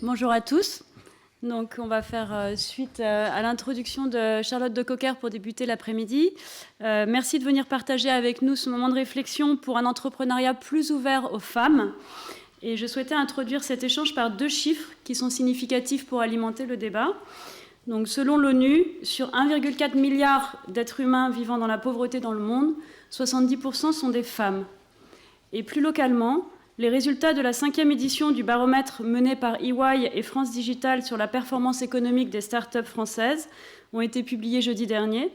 Bonjour à tous. Donc, on va faire suite à l'introduction de Charlotte de Cocker pour débuter l'après-midi. Merci de venir partager avec nous ce moment de réflexion pour un entrepreneuriat plus ouvert aux femmes. Et je souhaitais introduire cet échange par 2 chiffres qui sont significatifs pour alimenter le débat. Donc, selon l'ONU, sur 1,4 milliard d'êtres humains vivant dans la pauvreté dans le monde, 70% sont des femmes. Et plus localement, les résultats de la 5e édition du baromètre mené par EY et France Digital sur la performance économique des startups françaises ont été publiés jeudi dernier.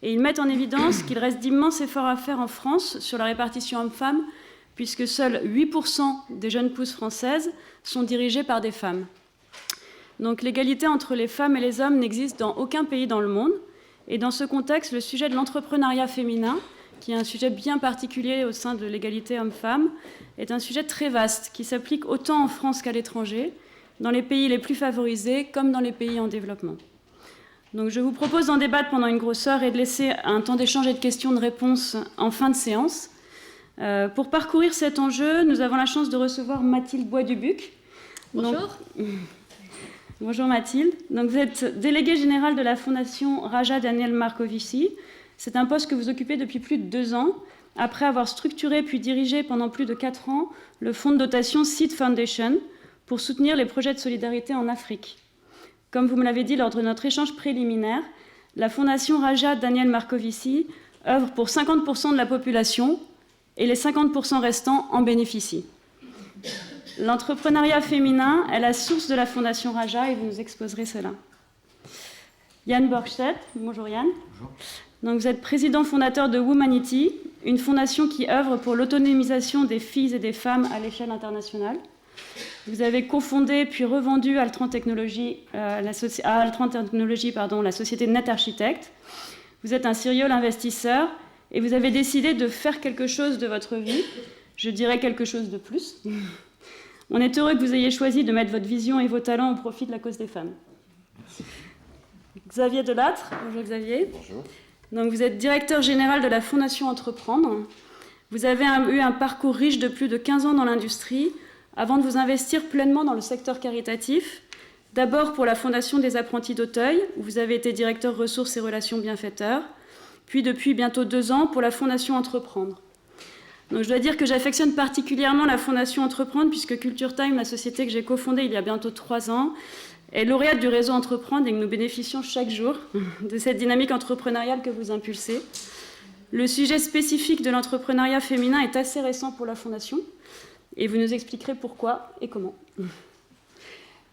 Et ils mettent en évidence qu'il reste d'immenses efforts à faire en France sur la répartition hommes-femmes, puisque seuls 8% des jeunes pousses françaises sont dirigées par des femmes. Donc l'égalité entre les femmes et les hommes n'existe dans aucun pays dans le monde. Et dans ce contexte, le sujet de l'entrepreneuriat féminin, qui est un sujet bien particulier au sein de l'égalité homme-femme, est un sujet très vaste, qui s'applique autant en France qu'à l'étranger, dans les pays les plus favorisés comme dans les pays en développement. Donc je vous propose d'en débattre pendant une grosse heure et de laisser un temps d'échange et de questions-de-réponse en fin de séance. Pour parcourir cet enjeu, nous avons la chance de recevoir Mathilde Bois-Dubuc. Bonjour. Bonjour Mathilde. Donc, vous êtes déléguée générale de la Fondation Raja Daniel Marcovici. C'est un poste que vous occupez depuis plus de 2 ans, après avoir structuré puis dirigé pendant plus de 4 ans le fonds de dotation Seed Foundation pour soutenir les projets de solidarité en Afrique. Comme vous me l'avez dit lors de notre échange préliminaire, la Fondation Raja Daniel Marcovici œuvre pour 50% de la population et les 50% restants en bénéficient. L'entrepreneuriat féminin est la source de la Fondation Raja et vous nous exposerez cela. Yann Borgstedt, bonjour Yann. Bonjour. Donc vous êtes président fondateur de Womanity, une fondation qui œuvre pour l'autonomisation des filles et des femmes à l'échelle internationale. Vous avez cofondé puis revendu Altran Technologies, la société Net Architect. Vous êtes un serial investisseur et vous avez décidé de faire quelque chose de votre vie, je dirais quelque chose de plus. On est heureux que vous ayez choisi de mettre votre vision et vos talents au profit de la cause des femmes. Merci. Xavier Delattre, bonjour Xavier. Bonjour. Donc vous êtes directeur général de la Fondation Entreprendre. Vous avez eu un parcours riche de plus de 15 ans dans l'industrie avant de vous investir pleinement dans le secteur caritatif. D'abord pour la Fondation des apprentis d'Auteuil, où vous avez été directeur ressources et relations bienfaiteurs, puis depuis bientôt 2 ans pour la Fondation Entreprendre. Donc je dois dire que j'affectionne particulièrement la Fondation Entreprendre puisque Culture Time, la société que j'ai cofondée il y a bientôt 3 ans, est lauréate du réseau Entreprendre et que nous bénéficions chaque jour de cette dynamique entrepreneuriale que vous impulsez. Le sujet spécifique de l'entrepreneuriat féminin est assez récent pour la Fondation et vous nous expliquerez pourquoi et comment.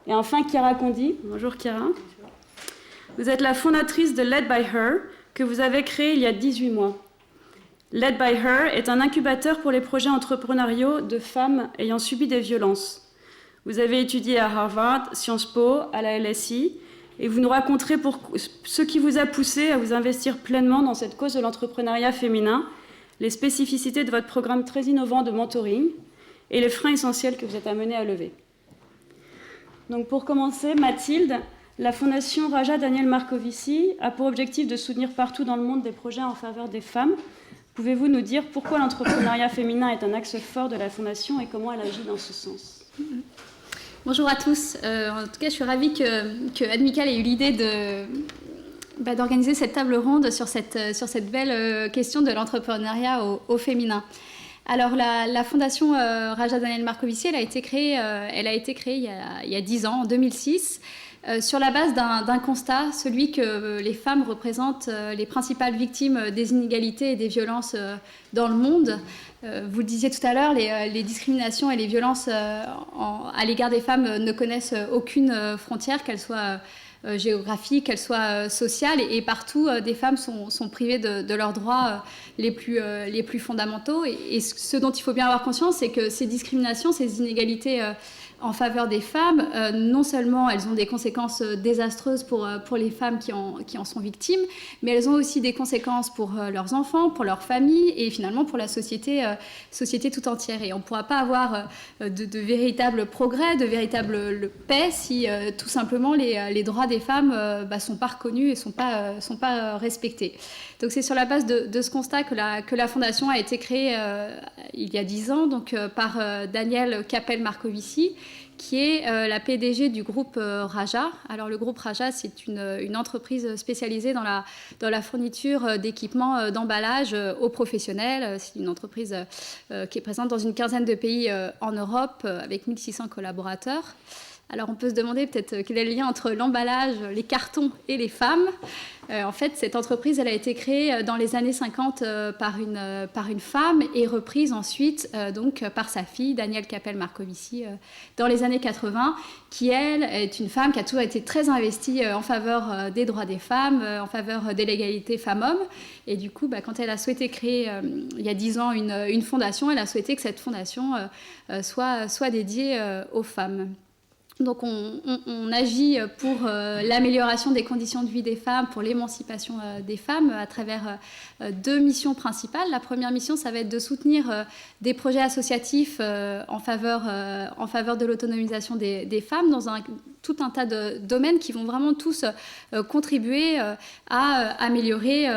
Et enfin, Chiara Condi. Bonjour Chiara. Vous êtes la fondatrice de Led by Her que vous avez créé il y a 18 mois. Led by Her est un incubateur pour les projets entrepreneuriaux de femmes ayant subi des violences. Vous avez étudié à Harvard, Sciences Po, à la LSI, et vous nous raconterez ce qui vous a poussé à vous investir pleinement dans cette cause de l'entrepreneuriat féminin, les spécificités de votre programme très innovant de mentoring et les freins essentiels que vous êtes amenés à lever. Donc pour commencer, Mathilde, la Fondation Raja Daniel Marcovici a pour objectif de soutenir partout dans le monde des projets en faveur des femmes. Pouvez-vous nous dire pourquoi l'entrepreneuriat féminin est un axe fort de la Fondation et comment elle agit dans ce sens ? Bonjour à tous. En tout cas, je suis ravie que Admical ait eu l'idée d'organiser cette table ronde sur cette belle question de l'entrepreneuriat au féminin. Alors, la Fondation Raja Daniel Marcovici, elle a été créée il y a 10 ans, en 2006, sur la base d'un constat, celui que les femmes représentent les principales victimes des inégalités et des violences dans le monde. Vous le disiez tout à l'heure, les discriminations et les violences à l'égard des femmes ne connaissent aucune frontière, qu'elle soit géographique, qu'elle soit sociale, et partout des femmes sont privées de leurs droits les plus fondamentaux. Et ce dont il faut bien avoir conscience, c'est que ces discriminations, ces inégalités en faveur des femmes, non seulement elles ont des conséquences désastreuses pour les femmes qui en sont victimes, mais elles ont aussi des conséquences pour leurs enfants, pour leurs familles et finalement pour la société tout entière. Et on ne pourra pas avoir de véritables progrès, de véritable paix si tout simplement les droits des femmes sont pas reconnus et sont pas respectés. Donc c'est sur la base de ce constat que la Fondation a été créée il y a 10 ans donc, par Daniel Capel Marcovici, qui est la PDG du groupe Raja. Alors le groupe Raja, c'est une entreprise spécialisée dans la fourniture d'équipements d'emballage aux professionnels. C'est une entreprise qui est présente dans une quinzaine de pays en Europe avec 1600 collaborateurs. Alors on peut se demander peut-être quel est le lien entre l'emballage, les cartons et les femmes. En fait, cette entreprise, elle a été créée dans les années 50 par une femme et reprise ensuite donc par sa fille, Danielle Capel-Marcovici, dans les années 80, qui, elle, est une femme qui a toujours été très investie en faveur des droits des femmes, en faveur de l'égalité femmes-hommes. Et du coup, quand elle a souhaité créer, il y a 10 ans, une fondation, elle a souhaité que cette fondation soit dédiée aux femmes. Donc on agit pour l'amélioration des conditions de vie des femmes, pour l'émancipation des femmes à travers 2 missions principales. La première mission, ça va être de soutenir des projets associatifs en faveur de l'autonomisation des femmes dans tout un tas de domaines qui vont vraiment tous contribuer à améliorer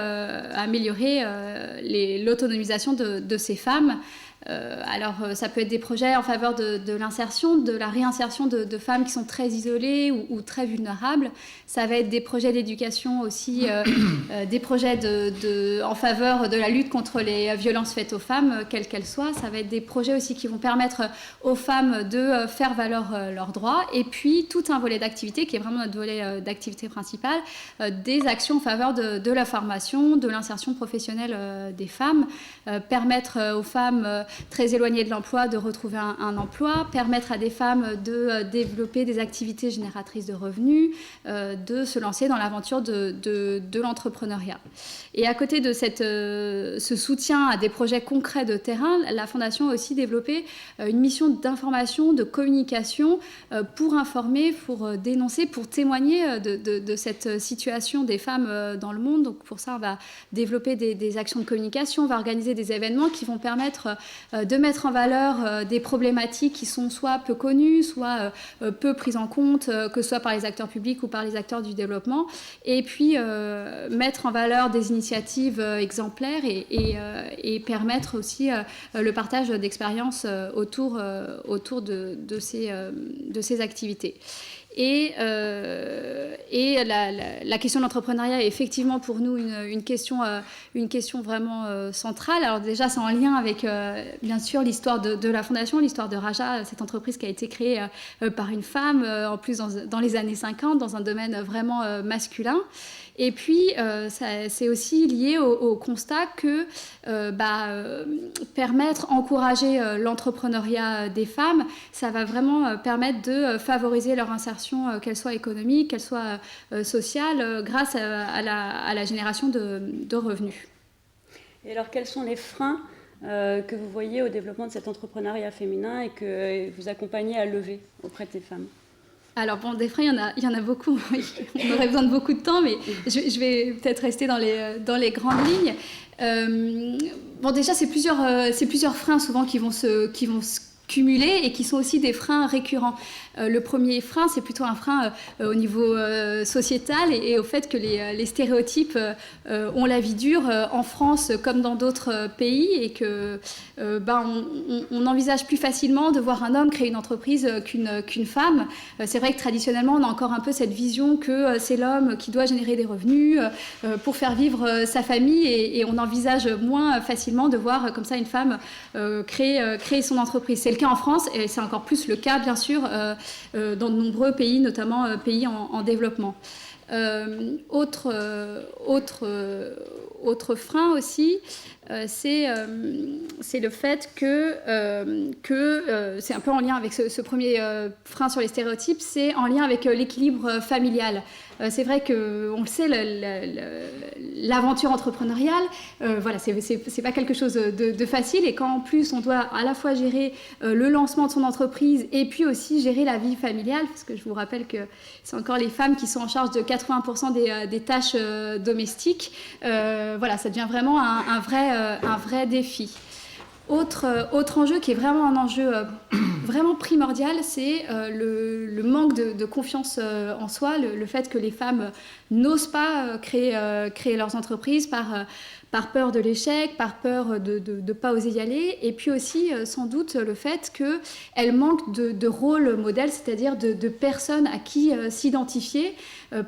l'autonomisation de ces femmes. Alors ça peut être des projets en faveur de l'insertion, de la réinsertion de femmes qui sont très isolées ou très vulnérables. Ça va être des projets d'éducation aussi, des projets en faveur de la lutte contre les violences faites aux femmes, quelles qu'elles soient. Ça va être des projets aussi qui vont permettre aux femmes de faire valoir leurs droits. Et puis tout un volet d'activité qui est vraiment notre volet d'activité principale, des actions en faveur de la formation, de l'insertion professionnelle des femmes, permettre aux femmes très éloignées de l'emploi de retrouver un emploi, permettre à des femmes de développer des activités génératrices de revenus, de se lancer dans l'aventure de l'entrepreneuriat. Et à côté de ce soutien à des projets concrets de terrain, la Fondation a aussi développé une mission d'information, de communication pour informer, pour dénoncer, pour témoigner de cette situation des femmes dans le monde. Donc pour ça, on va développer des actions de communication, on va organiser des événements qui vont permettre de mettre en valeur des problématiques qui sont soit peu connues, soit peu prises en compte, que ce soit par les acteurs publics ou par les acteurs du développement, et puis mettre en valeur des initiatives exemplaires et permettre aussi le partage d'expériences autour de ces activités. Et la question de l'entrepreneuriat est effectivement pour nous une question vraiment centrale. Alors déjà, c'est en lien avec, bien sûr, l'histoire de la Fondation, l'histoire de Raja, cette entreprise qui a été créée par une femme, en plus dans les années 50, dans un domaine vraiment masculin. Et puis, c'est aussi lié au constat que permettre, encourager l'entrepreneuriat des femmes, ça va vraiment permettre de favoriser leur insertion, qu'elle soit économique, qu'elle soit sociale, grâce à la génération de revenus. Et alors, quels sont les freins que vous voyez au développement de cet entrepreneuriat féminin et que vous accompagnez à lever auprès de ces femmes ? Alors bon, des freins, il y en a beaucoup. On aurait besoin de beaucoup de temps, mais je vais peut-être rester dans les grandes lignes. Bon, déjà, c'est plusieurs freins souvent qui vont se cumulés et qui sont aussi des freins récurrents. Le premier frein, c'est plutôt un frein au niveau sociétal et au fait que les stéréotypes ont la vie dure en France comme dans d'autres pays et que on envisage plus facilement de voir un homme créer une entreprise qu'une femme. C'est vrai que traditionnellement, on a encore un peu cette vision que c'est l'homme qui doit générer des revenus pour faire vivre sa famille et on envisage moins facilement de voir comme ça une femme créer son entreprise. C'est le cas en France et c'est encore plus le cas, bien sûr, dans de nombreux pays, notamment pays en développement. Autre frein aussi, c'est le fait que c'est un peu en lien avec ce premier frein sur les stéréotypes, c'est en lien avec l'équilibre familial. C'est vrai qu'on le sait, l'aventure entrepreneuriale, voilà, c'est pas quelque chose de facile et quand en plus on doit à la fois gérer le lancement de son entreprise et puis aussi gérer la vie familiale, parce que je vous rappelle que c'est encore les femmes qui sont en charge de 80% des tâches domestiques, voilà, ça devient vraiment un vrai défi. Autre enjeu qui est vraiment un enjeu vraiment primordial, c'est le manque de confiance en soi, le fait que les femmes n'osent pas créer leurs entreprises par par peur de l'échec, par peur de ne pas oser y aller, et puis aussi sans doute le fait qu'elles manquent de rôle modèle, c'est-à-dire de personnes à qui s'identifier,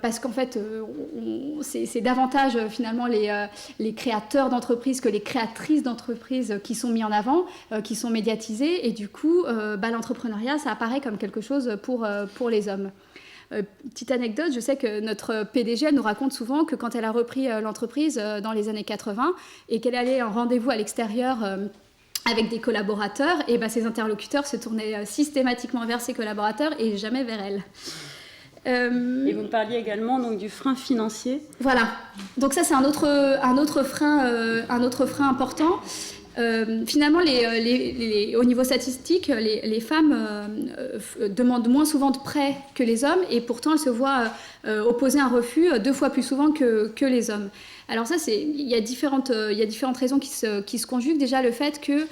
parce qu'en fait c'est davantage finalement les créateurs d'entreprises que les créatrices d'entreprises qui sont mis en avant, qui sont médiatisées, et du coup l'entrepreneuriat ça apparaît comme quelque chose pour les hommes. Petite anecdote, je sais que notre PDG nous raconte souvent que quand elle a repris l'entreprise dans les années 80 et qu'elle allait en rendez-vous à l'extérieur avec des collaborateurs, et ses interlocuteurs se tournaient systématiquement vers ses collaborateurs et jamais vers elle. Et vous me parliez également donc, du frein financier. Voilà, donc ça c'est un autre frein important. Finalement, au niveau statistique, les femmes demandent moins souvent de prêts que les hommes, et pourtant elles se voient opposer un refus 2 fois plus souvent que les hommes. Alors ça, il y a différentes raisons qui se conjuguent. Déjà, le fait que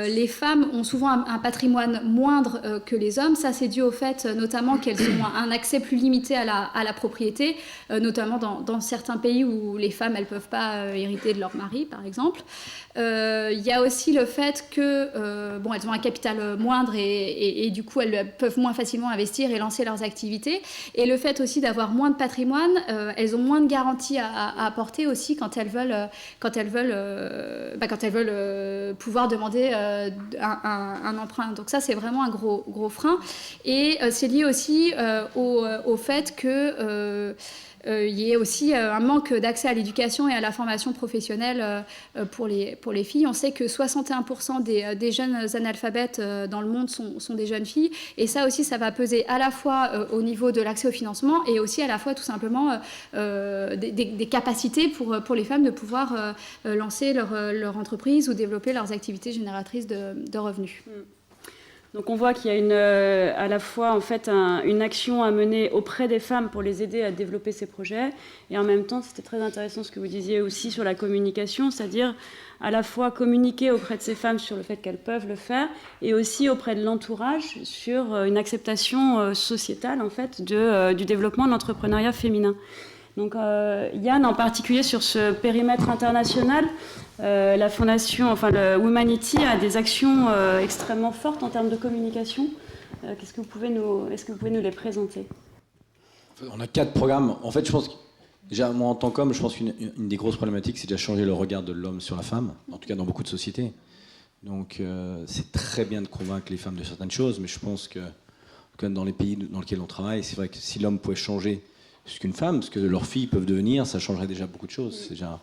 les femmes ont souvent un patrimoine moindre que les hommes. Ça, c'est dû au fait notamment qu'elles ont un accès plus limité à la propriété, notamment dans certains pays où les femmes, elles ne peuvent pas hériter de leur mari, par exemple. Il y a aussi le fait que elles ont un capital moindre et du coup elles peuvent moins facilement investir et lancer leurs activités, et le fait aussi d'avoir moins de patrimoine, elles ont moins de garanties à apporter aussi quand elles veulent pouvoir demander un emprunt. Donc ça c'est vraiment un gros frein, et c'est lié aussi au fait que il y a aussi un manque d'accès à l'éducation et à la formation professionnelle pour les filles. On sait que 61% des jeunes analphabètes dans le monde sont des jeunes filles, et ça aussi ça va peser à la fois au niveau de l'accès au financement, et aussi à la fois tout simplement des capacités pour les femmes de pouvoir lancer leur entreprise ou développer leurs activités génératrices de revenus. Donc on voit qu'il y a à la fois en fait une action à mener auprès des femmes pour les aider à développer ces projets, et en même temps c'était très intéressant ce que vous disiez aussi sur la communication, c'est-à-dire à la fois communiquer auprès de ces femmes sur le fait qu'elles peuvent le faire, et aussi auprès de l'entourage sur une acceptation sociétale en fait du développement de l'entrepreneuriat féminin. Donc Yann, en particulier sur ce périmètre international, la fondation, le Womanity a des actions extrêmement fortes en termes de communication. Est-ce que vous pouvez nous les présenter ? On a 4 programmes. En fait, je pense que, déjà, moi en tant qu'homme, je pense qu'une des grosses problématiques, c'est déjà changer le regard de l'homme sur la femme, en tout cas dans beaucoup de sociétés. Donc c'est très bien de convaincre les femmes de certaines choses, mais je pense que dans les pays dans lesquels on travaille, c'est vrai que si l'homme pouvait changer ce qu'une femme, ce que leurs filles peuvent devenir, ça changerait déjà beaucoup de choses. C'est déjà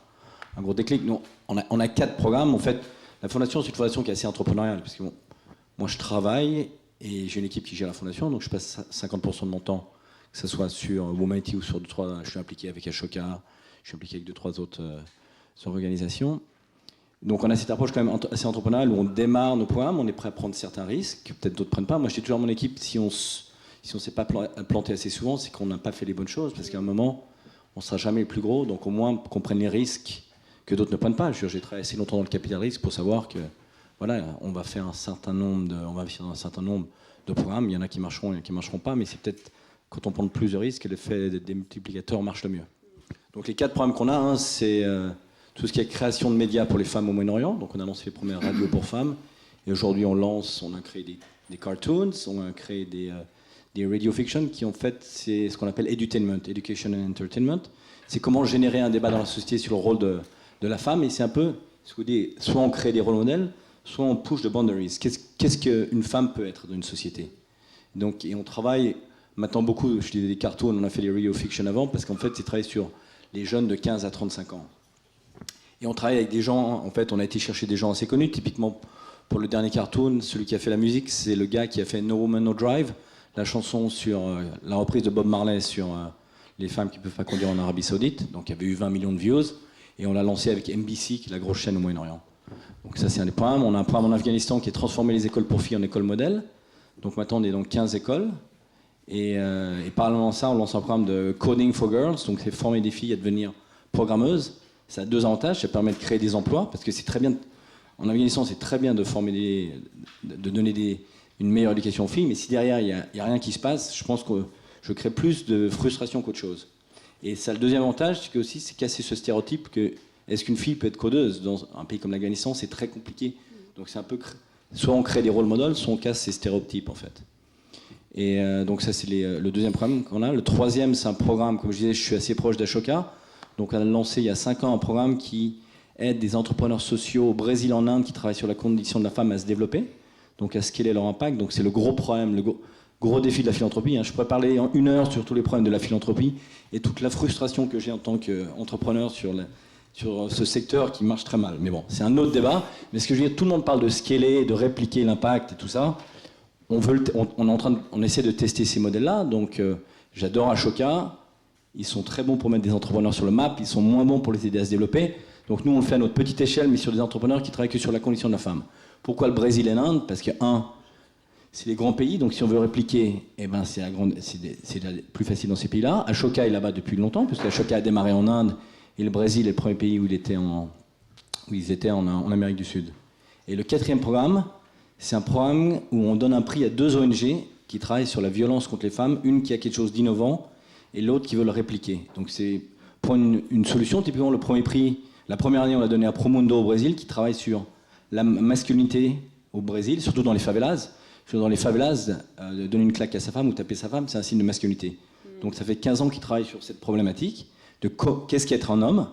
un gros déclic. Nous, on a 4 programmes. En fait, la fondation, c'est une fondation qui est assez entrepreneuriale, parce que moi, je travaille et j'ai une équipe qui gère la fondation, donc je passe 50% de mon temps, que ce soit sur Womanity ou sur 2-3. Je suis impliqué avec Ashoka, je suis impliqué avec 2-3 autres organisations. Donc, on a cette approche quand même assez entrepreneuriale où on démarre nos programmes, on est prêt à prendre certains risques que peut-être d'autres ne prennent pas. Moi, je dis toujours à mon équipe, si on ne s'est pas planté assez souvent, c'est qu'on n'a pas fait les bonnes choses, parce qu'à un moment, on ne sera jamais le plus gros, donc au moins qu'on prenne les risques que d'autres ne prennent pas. J'ai travaillé assez longtemps dans le capital risque pour savoir que voilà, on va faire un certain nombre de programmes. Il y en a qui marcheront, il y en a qui ne marcheront pas, mais c'est peut-être quand on prend plus de risques que l'effet des multiplicateurs marche le mieux. Donc les 4 programmes qu'on a, c'est tout ce qui est création de médias pour les femmes au Moyen-Orient. Donc on a lancé les premières radios pour femmes, et aujourd'hui on a créé des cartoons, on a créé des radio fiction qui en fait c'est ce qu'on appelle edutainment, education and entertainment. C'est comment générer un débat dans la société sur le rôle de la femme, et c'est un peu ce que vous dites, soit on crée des rôles modèles, soit on push the boundaries. Qu'est-ce qu'une femme peut être dans une société? Donc, et on travaille maintenant beaucoup, je disais des cartoons, on a fait des radio fiction avant, parce qu'en fait c'est travailler sur les jeunes de 15 à 35 ans. Et on travaille avec des gens, en fait on a été chercher des gens assez connus, typiquement pour le dernier cartoon, celui qui a fait la musique, c'est le gars qui a fait No Woman No Drive, la chanson sur la reprise de Bob Marley sur les femmes qui ne peuvent pas conduire en Arabie Saoudite. Donc il y avait eu 20 millions de views, et on l'a lancé avec NBC, qui est la grosse chaîne au Moyen-Orient. Donc ça c'est un des programmes. On a un programme en Afghanistan qui est transformé les écoles pour filles en écoles modèles. Donc maintenant on est dans 15 écoles. Et parallèlement à ça, on lance un programme de Coding for Girls, donc c'est former des filles à devenir programmeuses. Ça a 2 avantages, ça permet de créer des emplois, parce que c'est très bien, en Afghanistan c'est très bien de former de donner une meilleure éducation aux filles, mais si derrière il n'y a rien qui se passe, je pense que je crée plus de frustration qu'autre chose. Et ça, le deuxième avantage, c'est que aussi c'est casser ce stéréotype que est-ce qu'une fille peut être codeuse? Dans un pays comme l'Afghanistan, c'est très compliqué. Donc c'est un peu... Soit on crée des rôles modèles, soit on casse ces stéréotypes, en fait. Et donc ça, c'est le deuxième programme qu'on a. Le troisième, c'est un programme, comme je disais, je suis assez proche d'Ashoka. Donc on a lancé il y a 5 ans un programme qui aide des entrepreneurs sociaux au Brésil, en Inde, qui travaillent sur la condition de la femme à se développer, donc à scaler leur impact. Donc c'est le gros problème, le gros défi de la philanthropie. Je pourrais parler en 1 heure sur tous les problèmes de la philanthropie et toute la frustration que j'ai en tant qu'entrepreneur sur ce secteur qui marche très mal. Mais bon, c'est un autre débat. Mais ce que je veux dire, tout le monde parle de scaler, de répliquer l'impact et tout ça. On essaie de tester ces modèles-là. Donc j'adore Ashoka. Ils sont très bons pour mettre des entrepreneurs sur le map. Ils sont moins bons pour les aider à se développer. Donc nous, on le fait à notre petite échelle, mais sur des entrepreneurs qui travaillent que sur la condition de la femme. Pourquoi le Brésil et l'Inde? Parce que, c'est les grands pays, donc si on veut répliquer, c'est plus facile dans ces pays-là. Ashoka est là-bas depuis longtemps, puisque Ashoka a démarré en Inde, et le Brésil est le premier pays où ils étaient en Amérique du Sud. Et le 4e programme, c'est un programme où on donne un prix à 2 ONG qui travaillent sur la violence contre les femmes, une qui a quelque chose d'innovant, et l'autre qui veut le répliquer. Donc c'est pour une solution, typiquement le premier prix. La première année, on l'a donné à Promundo au Brésil, qui travaille sur la masculinité au Brésil, surtout dans les favelas. Dans les favelas, donner une claque à sa femme ou taper sa femme, c'est un signe de masculinité. Donc ça fait 15 ans qu'ils travaillent sur cette problématique de qu'est-ce qu'être un homme.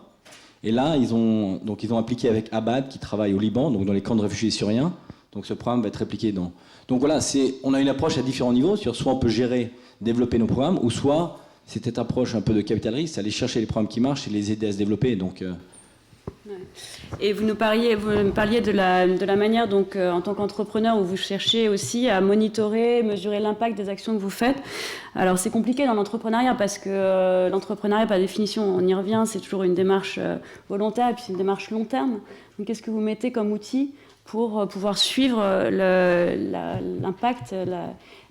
Et là, ils ont appliqué avec Abad, qui travaille au Liban, donc dans les camps de réfugiés syriens. Donc ce programme va être répliqué dans... Donc voilà, on a une approche à différents niveaux. Soit on peut gérer, développer nos programmes, ou soit c'est cette approche un peu de capital risque, aller chercher les programmes qui marchent et les aider à se développer. Donc... Et vous nous parliez de la manière, donc, en tant qu'entrepreneur, où vous cherchez aussi à monitorer, mesurer l'impact des actions que vous faites. Alors c'est compliqué dans l'entrepreneuriat parce que l'entrepreneuriat, par définition, on y revient, c'est toujours une démarche volontaire et puis c'est une démarche long terme. Donc qu'est-ce que vous mettez comme outil pour pouvoir suivre l'impact,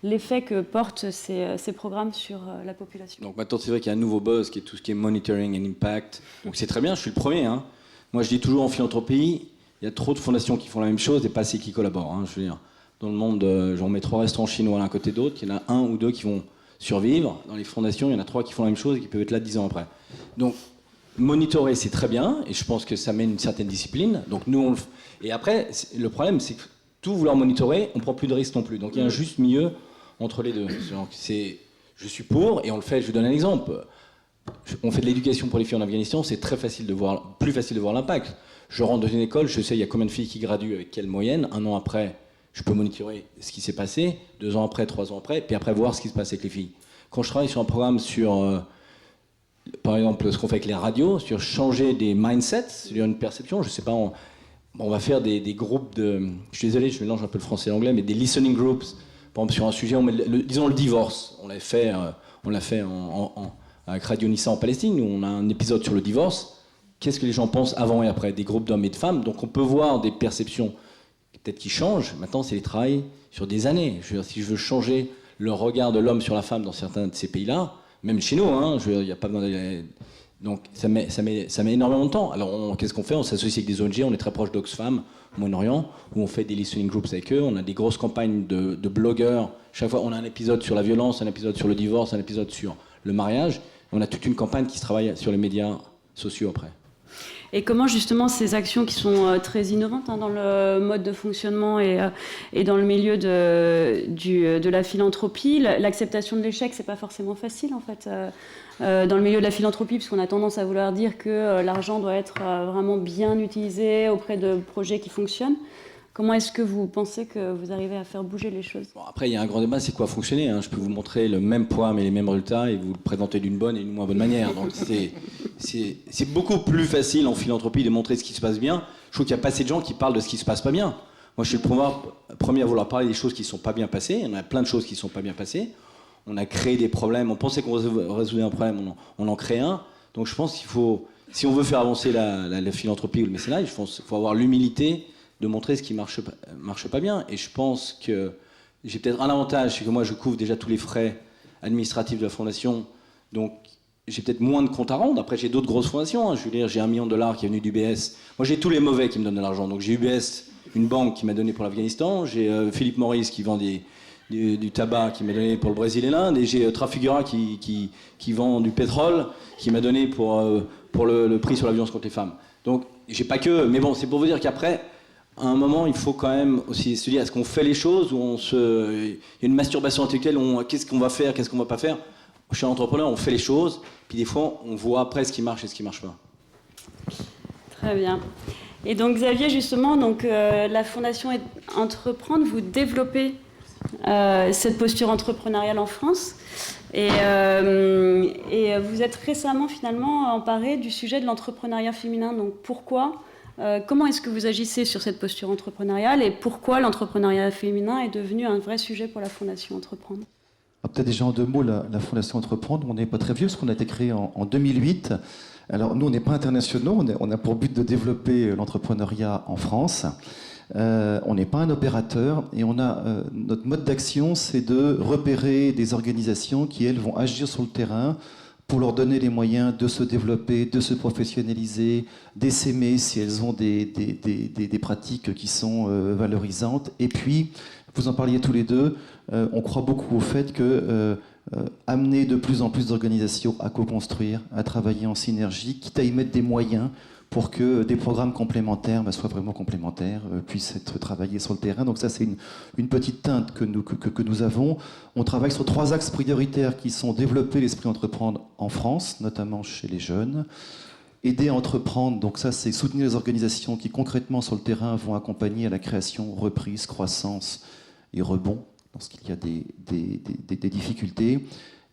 l'effet que portent ces programmes sur la population? Donc maintenant, c'est vrai qu'il y a un nouveau buzz qui est tout ce qui est monitoring and impact. Donc c'est très bien, je suis le premier, hein. Moi, je dis toujours en philanthropie, il y a trop de fondations qui font la même chose et pas assez qui collaborent. Je veux dire, dans le monde, on met 3 restaurants chinois l'un à côté d'autre, il y en a 1 ou 2 qui vont survivre. Dans les fondations, il y en a 3 qui font la même chose et qui peuvent être là 10 ans après. Donc, monitorer, c'est très bien et je pense que ça mène une certaine discipline. Donc, nous, et après, le problème, c'est que tout vouloir monitorer, on ne prend plus de risques non plus. Donc, il y a un juste milieu entre les deux. Donc, je suis pour et on le fait. Je vous donne un exemple. On fait de l'éducation pour les filles en Afghanistan, c'est plus facile de voir l'impact. Je rentre dans une école, je sais il y a combien de filles qui graduent avec quelle moyenne. 1 an après, je peux monitorer ce qui s'est passé. 2 ans après, 3 ans après, puis après voir ce qui se passe avec les filles. Quand je travaille sur un programme sur, par exemple, ce qu'on fait avec les radios, sur changer des mindsets, sur une perception, je sais pas, on va faire des groupes de... Je suis désolé, je mélange un peu le français et l'anglais, mais des listening groups. Par exemple, sur un sujet, disons le divorce. On l'a fait avec Radio Nissa en Palestine, où on a un épisode sur le divorce. Qu'est-ce que les gens pensent avant et après? Des groupes d'hommes et de femmes. Donc on peut voir des perceptions peut-être qui changent. Maintenant, c'est les travail sur des années. Je veux dire, si je veux changer le regard de l'homme sur la femme dans certains de ces pays-là, même chez nous, je veux dire, il n'y a pas besoin d'aller... Donc ça met énormément de temps. Alors qu'est-ce qu'on fait? On s'associe avec des ONG, on est très proche d'Oxfam, au Moyen-Orient, où on fait des listening groups avec eux. On a des grosses campagnes de blogueurs. Chaque fois, on a un épisode sur la violence, un épisode sur le divorce, un épisode sur le mariage. On a toute une campagne qui se travaille sur les médias sociaux après. Et comment justement ces actions qui sont très innovantes dans le mode de fonctionnement et dans le milieu de la philanthropie, l'acceptation de l'échec, c'est pas forcément facile en fait dans le milieu de la philanthropie, puisqu'on a tendance à vouloir dire que l'argent doit être vraiment bien utilisé auprès de projets qui fonctionnent. Comment est-ce que vous pensez que vous arrivez à faire bouger les choses? Bon, après, il y a un grand débat, c'est quoi fonctionner, Je peux vous montrer le même programme et les mêmes résultats et vous le présenter d'une bonne et d'une moins bonne manière. Donc c'est beaucoup plus facile en philanthropie de montrer ce qui se passe bien. Je trouve qu'il n'y a pas assez de gens qui parlent de ce qui se passe pas bien. Moi, je suis le premier à vouloir parler des choses qui ne sont pas bien passées. Il y en a plein de choses qui ne sont pas bien passées. On a créé des problèmes. On pensait qu'on résoudait un problème, on en crée un. Donc je pense qu'il faut, si on veut faire avancer la philanthropie ou le mécénat, je pense qu'il faut avoir l'humilité de montrer ce qui marche pas bien. Et je pense que j'ai peut-être un avantage, c'est que moi je couvre déjà tous les frais administratifs de la fondation, donc j'ai peut-être moins de comptes à rendre. Après j'ai d'autres grosses fondations, je veux dire, j'ai $1 million qui est venu d'UBS. Moi j'ai tous les mauvais qui me donnent de l'argent, donc j'ai UBS, une banque qui m'a donné pour l'Afghanistan, j'ai Philip Morris qui vend du tabac qui m'a donné pour le Brésil et l'Inde, et j'ai Trafigura qui vend du pétrole qui m'a donné pour le prix sur la violence contre les femmes. Donc, j'ai pas que... Mais bon, c'est pour vous dire qu'après, à un moment, il faut quand même aussi se dire, est-ce qu'on fait les choses ou il y a une masturbation intellectuelle, qu'est-ce qu'on va faire, qu'est-ce qu'on va pas faire. Je suis entrepreneur, on fait les choses, puis des fois, on voit après ce qui marche et ce qui marche pas. Très bien. Et donc Xavier, justement, la Fondation Entreprendre, vous développez cette posture entrepreneuriale en France. Et vous êtes récemment, finalement, emparé du sujet de l'entrepreneuriat féminin. Donc pourquoi comment est-ce que vous agissez sur cette posture entrepreneuriale et pourquoi l'entrepreneuriat féminin est devenu un vrai sujet pour la Fondation Entreprendre? Peut-être déjà en 2 mots, la Fondation Entreprendre, on n'est pas très vieux parce qu'on a été créé en 2008. Alors nous, on n'est pas internationaux, on a pour but de développer l'entrepreneuriat en France. On n'est pas un opérateur et notre mode d'action, c'est de repérer des organisations qui, elles, vont agir sur le terrain pour leur donner les moyens de se développer, de se professionnaliser, d'essaimer si elles ont des pratiques qui sont valorisantes. Et puis, vous en parliez tous les deux, on croit beaucoup au fait que amener de plus en plus d'organisations à co-construire, à travailler en synergie, quitte à y mettre des moyens pour que des programmes complémentaires soient vraiment complémentaires, puissent être travaillés sur le terrain. Donc ça, c'est une petite teinte que nous avons. On travaille sur 3 axes prioritaires qui sont développer l'esprit entreprendre en France, notamment chez les jeunes, aider à entreprendre, donc ça, c'est soutenir les organisations qui, concrètement, sur le terrain, vont accompagner à la création, reprise, croissance et rebond, lorsqu'il y a des difficultés.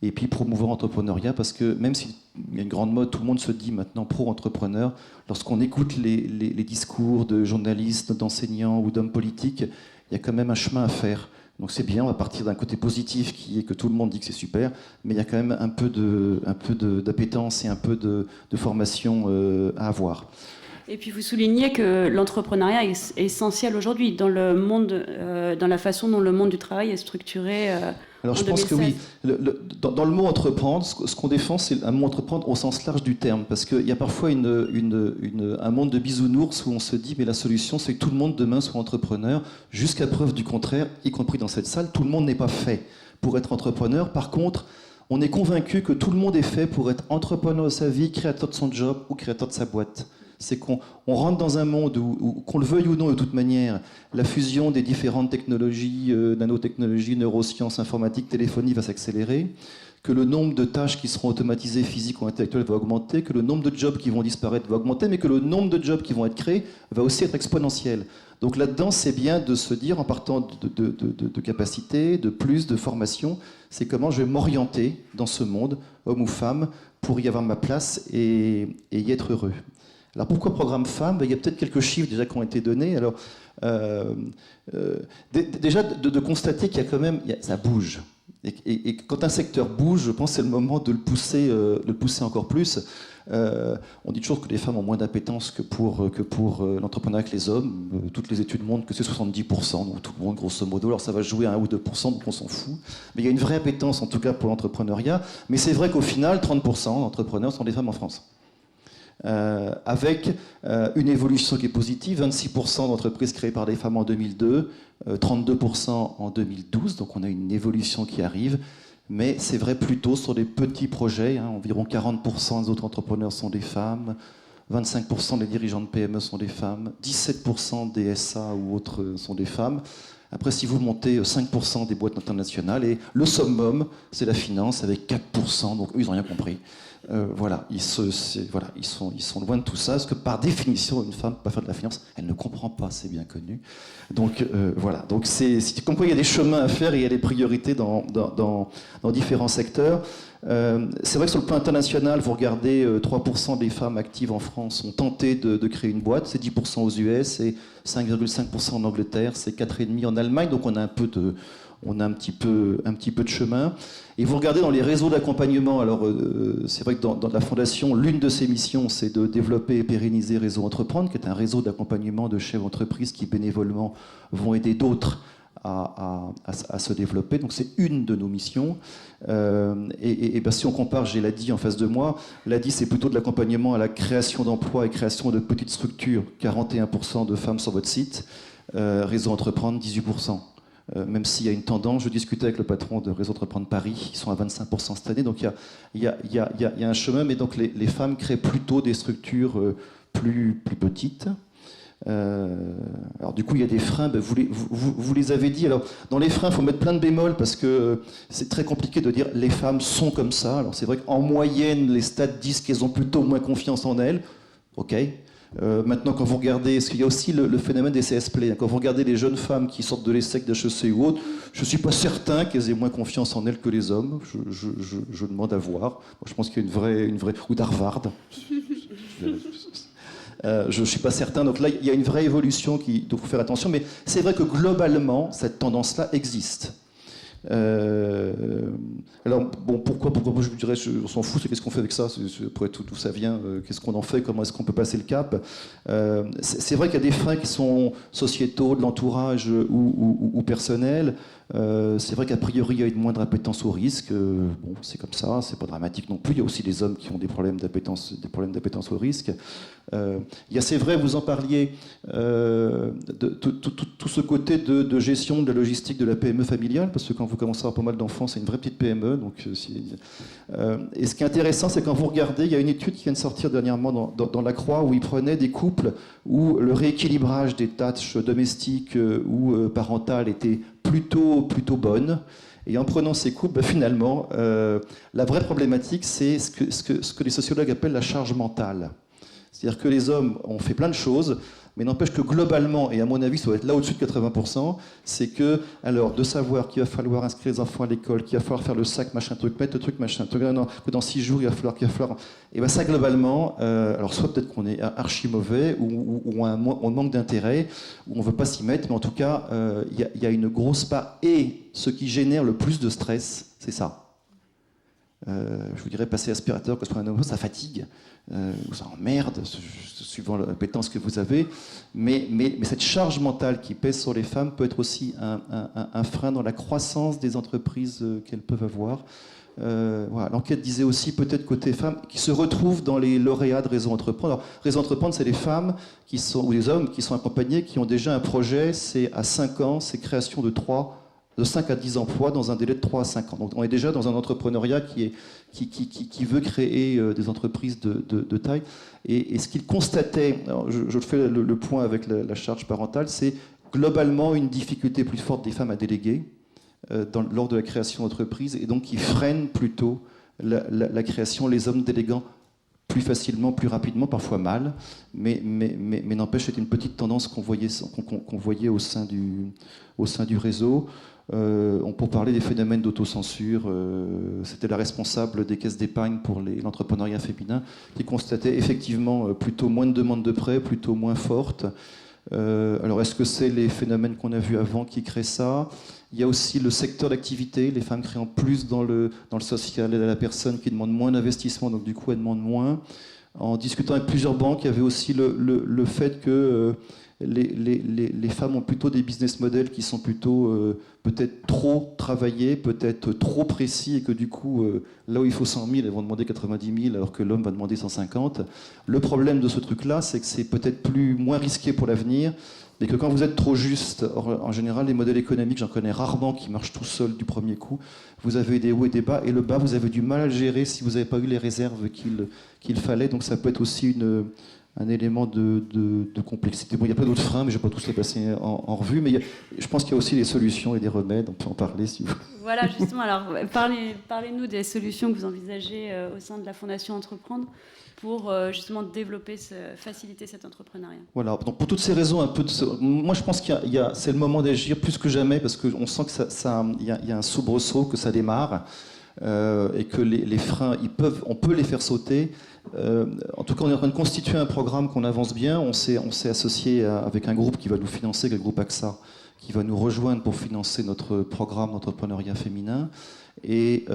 Et puis promouvoir l'entrepreneuriat, parce que même s'il y a une grande mode, tout le monde se dit maintenant pro-entrepreneur, lorsqu'on écoute les discours de journalistes, d'enseignants ou d'hommes politiques, il y a quand même un chemin à faire. Donc c'est bien, on va partir d'un côté positif qui est que tout le monde dit que c'est super, mais il y a quand même un peu d'appétence et un peu de formation à avoir. Et puis vous soulignez que l'entrepreneuriat est essentiel aujourd'hui dans le monde, dans la façon dont le monde du travail est structuré. Alors je pense que oui. Dans le mot entreprendre, ce qu'on défend, c'est un mot entreprendre au sens large du terme, parce qu'il y a parfois un monde de bisounours où on se dit mais la solution c'est que tout le monde demain soit entrepreneur, jusqu'à preuve du contraire, y compris dans cette salle, tout le monde n'est pas fait pour être entrepreneur. Par contre, on est convaincu que tout le monde est fait pour être entrepreneur de sa vie, créateur de son job ou créateur de sa boîte. C'est qu'on rentre dans un monde où, qu'on le veuille ou non, de toute manière, la fusion des différentes technologies, nanotechnologies, neurosciences, informatique, téléphonie va s'accélérer, que le nombre de tâches qui seront automatisées, physiques ou intellectuelles va augmenter, que le nombre de jobs qui vont disparaître va augmenter, mais que le nombre de jobs qui vont être créés va aussi être exponentiel. Donc là-dedans, c'est bien de se dire, en partant de capacités, de plus, de formation, c'est comment je vais m'orienter dans ce monde, homme ou femme, pour y avoir ma place et y être heureux. Alors pourquoi programme femmes? Il y a peut-être quelques chiffres déjà qui ont été donnés. Alors, déjà de constater qu'il y a quand même, ça bouge. Et quand un secteur bouge, je pense que c'est le moment de le pousser encore plus. On dit toujours que les femmes ont moins d'appétence que pour l'entrepreneuriat que les hommes. Toutes les études montrent que c'est 70%, donc tout le monde grosso modo. Alors ça va jouer à 1 ou 2%, donc on s'en fout. Mais il y a une vraie appétence en tout cas pour l'entrepreneuriat. Mais c'est vrai qu'au final, 30% d'entrepreneurs sont des femmes en France. Avec une évolution qui est positive, 26% d'entreprises créées par des femmes en 2002, 32% en 2012, donc on a une évolution qui arrive, mais c'est vrai plutôt sur des petits projets, environ 40% des autres entrepreneurs sont des femmes, 25% des dirigeants de PME sont des femmes, 17% des SA ou autres sont des femmes. Après, si vous montez 5% des boîtes internationales, et le summum, c'est la finance avec 4%, donc eux, ils n'ont rien compris. Voilà, ils sont loin de tout ça, parce que par définition, une femme ne peut pas faire de la finance, elle ne comprend pas, c'est bien connu. Donc voilà, donc c'est comme quoi il y a des chemins à faire et il y a des priorités dans différents secteurs. C'est vrai que sur le plan international, vous regardez, 3% des femmes actives en France ont tenté de créer une boîte, c'est 10% aux US, et 5,5% en Angleterre, c'est 4,5% en Allemagne, donc on a un petit peu de chemin. Et vous regardez dans les réseaux d'accompagnement, alors c'est vrai que dans la Fondation, l'une de ses missions, c'est de développer et pérenniser Réseau Entreprendre, qui est un réseau d'accompagnement de chefs d'entreprise qui bénévolement vont aider d'autres à se développer. Donc c'est une de nos missions. Si on compare, j'ai l'ADI en face de moi, l'ADI c'est plutôt de l'accompagnement à la création d'emplois et création de petites structures, 41% de femmes sur votre site, Réseau Entreprendre 18%. Même s'il y a une tendance, je discutais avec le patron de Réseau Entreprendre Paris, ils sont à 25% cette année, donc il y a un chemin, mais donc les femmes créent plutôt des structures plus petites. Alors du coup, il y a des freins, vous les avez dit. Alors, dans les freins, il faut mettre plein de bémols parce que c'est très compliqué de dire les femmes sont comme ça. Alors c'est vrai qu'en moyenne, les stats disent qu'elles ont plutôt moins confiance en elles. Ok. Maintenant, quand vous regardez, parce qu'il y a aussi le phénomène des CS-play, quand vous regardez les jeunes femmes qui sortent de l'ESSEC, d'HEC ou autre, je ne suis pas certain qu'elles aient moins confiance en elles que les hommes. Je demande à voir. Moi, je pense qu'il y a une vraie... Ou d'Harvard. Je ne suis pas certain. Donc là, il y a une vraie évolution dont il faut faire attention. Mais c'est vrai que globalement, cette tendance-là existe. Alors, bon, pourquoi je vous dirais, on s'en fout, c'est qu'est-ce qu'on fait avec ça, d'où ça vient, qu'est-ce qu'on en fait, comment est-ce qu'on peut passer le cap. C'est vrai qu'il y a des freins qui sont sociétaux, de l'entourage ou personnels. C'est vrai qu'a priori, il y a une moindre appétence au risque. Bon, c'est comme ça, c'est pas dramatique non plus. Il y a aussi des hommes qui ont des problèmes d'appétence au risque. C'est vrai, vous en parliez, tout ce côté de gestion de la logistique de la PME familiale, parce que quand vous commencez à avoir pas mal d'enfants, c'est une vraie petite PME. Donc, et ce qui est intéressant, c'est quand vous regardez, il y a une étude qui vient de sortir dernièrement dans La Croix, où ils prenaient des couples où le rééquilibrage des tâches domestiques ou parentales était plutôt bonne. Et en prenant ces couples, finalement, la vraie problématique, c'est ce que les sociologues appellent la charge mentale. C'est-à-dire que les hommes ont fait plein de choses, mais n'empêche que globalement, et à mon avis, ça doit être là au-dessus de 80%, c'est que, alors, de savoir qu'il va falloir inscrire les enfants à l'école, qu'il va falloir faire le sac, machin truc, mettre le truc, machin truc, que dans 6 jours, il va falloir... Et bien ça, globalement, alors soit peut-être qu'on est archi mauvais, ou on manque d'intérêt, ou on ne veut pas s'y mettre, mais en tout cas, il y a une grosse part. Et ce qui génère le plus de stress, c'est ça. Je vous dirais passer aspirateur, parce que ça fatigue, ça emmerde, suivant l'appétence que vous avez, mais cette charge mentale qui pèse sur les femmes peut être aussi un frein dans la croissance des entreprises qu'elles peuvent avoir. Voilà. L'enquête disait aussi, peut-être côté femmes, qui se retrouvent dans les lauréats de Réseau Entreprendre. Alors, Réseau Entreprendre, c'est les femmes ou les hommes qui sont accompagnés, qui ont déjà un projet, c'est à 5 ans, c'est création de 5 à 10 emplois dans un délai de 3 à 5 ans. Donc on est déjà dans un entrepreneuriat qui veut créer des entreprises de taille. Et ce qu'il constatait, alors je fais le point avec la charge parentale, c'est globalement une difficulté plus forte des femmes à déléguer lors de la création d'entreprise, et donc qui freine plutôt la création, les hommes déléguant plus facilement, plus rapidement, parfois mal, mais n'empêche, c'est une petite tendance qu'on voyait au sein du réseau. On peut parler des phénomènes d'autocensure. C'était la responsable des caisses d'épargne pour l'entrepreneuriat féminin qui constatait effectivement plutôt moins de demandes de prêts, plutôt moins fortes. Alors est-ce que c'est les phénomènes qu'on a vus avant qui créent ça ? Il y a aussi le secteur d'activité, les femmes créant plus dans le social, l'aide à la personne qui demande moins d'investissement, donc du coup elles demandent moins. En discutant avec plusieurs banques, il y avait aussi le fait que les femmes ont plutôt des business models qui sont plutôt peut-être trop travaillés, peut-être trop précis, et que du coup, là où il faut 100 000, elles vont demander 90 000 alors que l'homme va demander 150. Le problème de ce truc-là, c'est que c'est peut-être moins risqué pour l'avenir, mais que quand vous êtes trop juste, en général, les modèles économiques, j'en connais rarement qui marchent tout seuls du premier coup. Vous avez des hauts et des bas, et le bas, vous avez du mal à le gérer si vous n'avez pas eu les réserves qu'il fallait. Donc ça peut être aussi un élément de complexité. Bon, il y a plein d'autres freins, mais je ne vais pas tous les passer en revue. Mais je pense qu'il y a aussi des solutions et des remèdes. On peut en parler si vous... Voilà, justement. Alors, parlez-nous des solutions que vous envisagez au sein de la Fondation Entreprendre pour justement développer, faciliter cet entrepreneuriat. Voilà, donc pour toutes ces raisons, moi je pense c'est le moment d'agir plus que jamais, parce qu'on sent qu'il y a un soubresaut, que ça démarre, et que les freins, on peut les faire sauter. En tout cas, on est en train de constituer un programme qu'on avance bien. On s'est associé avec un groupe qui va nous financer, le groupe AXA, qui va nous rejoindre pour financer notre programme d'entrepreneuriat féminin. Et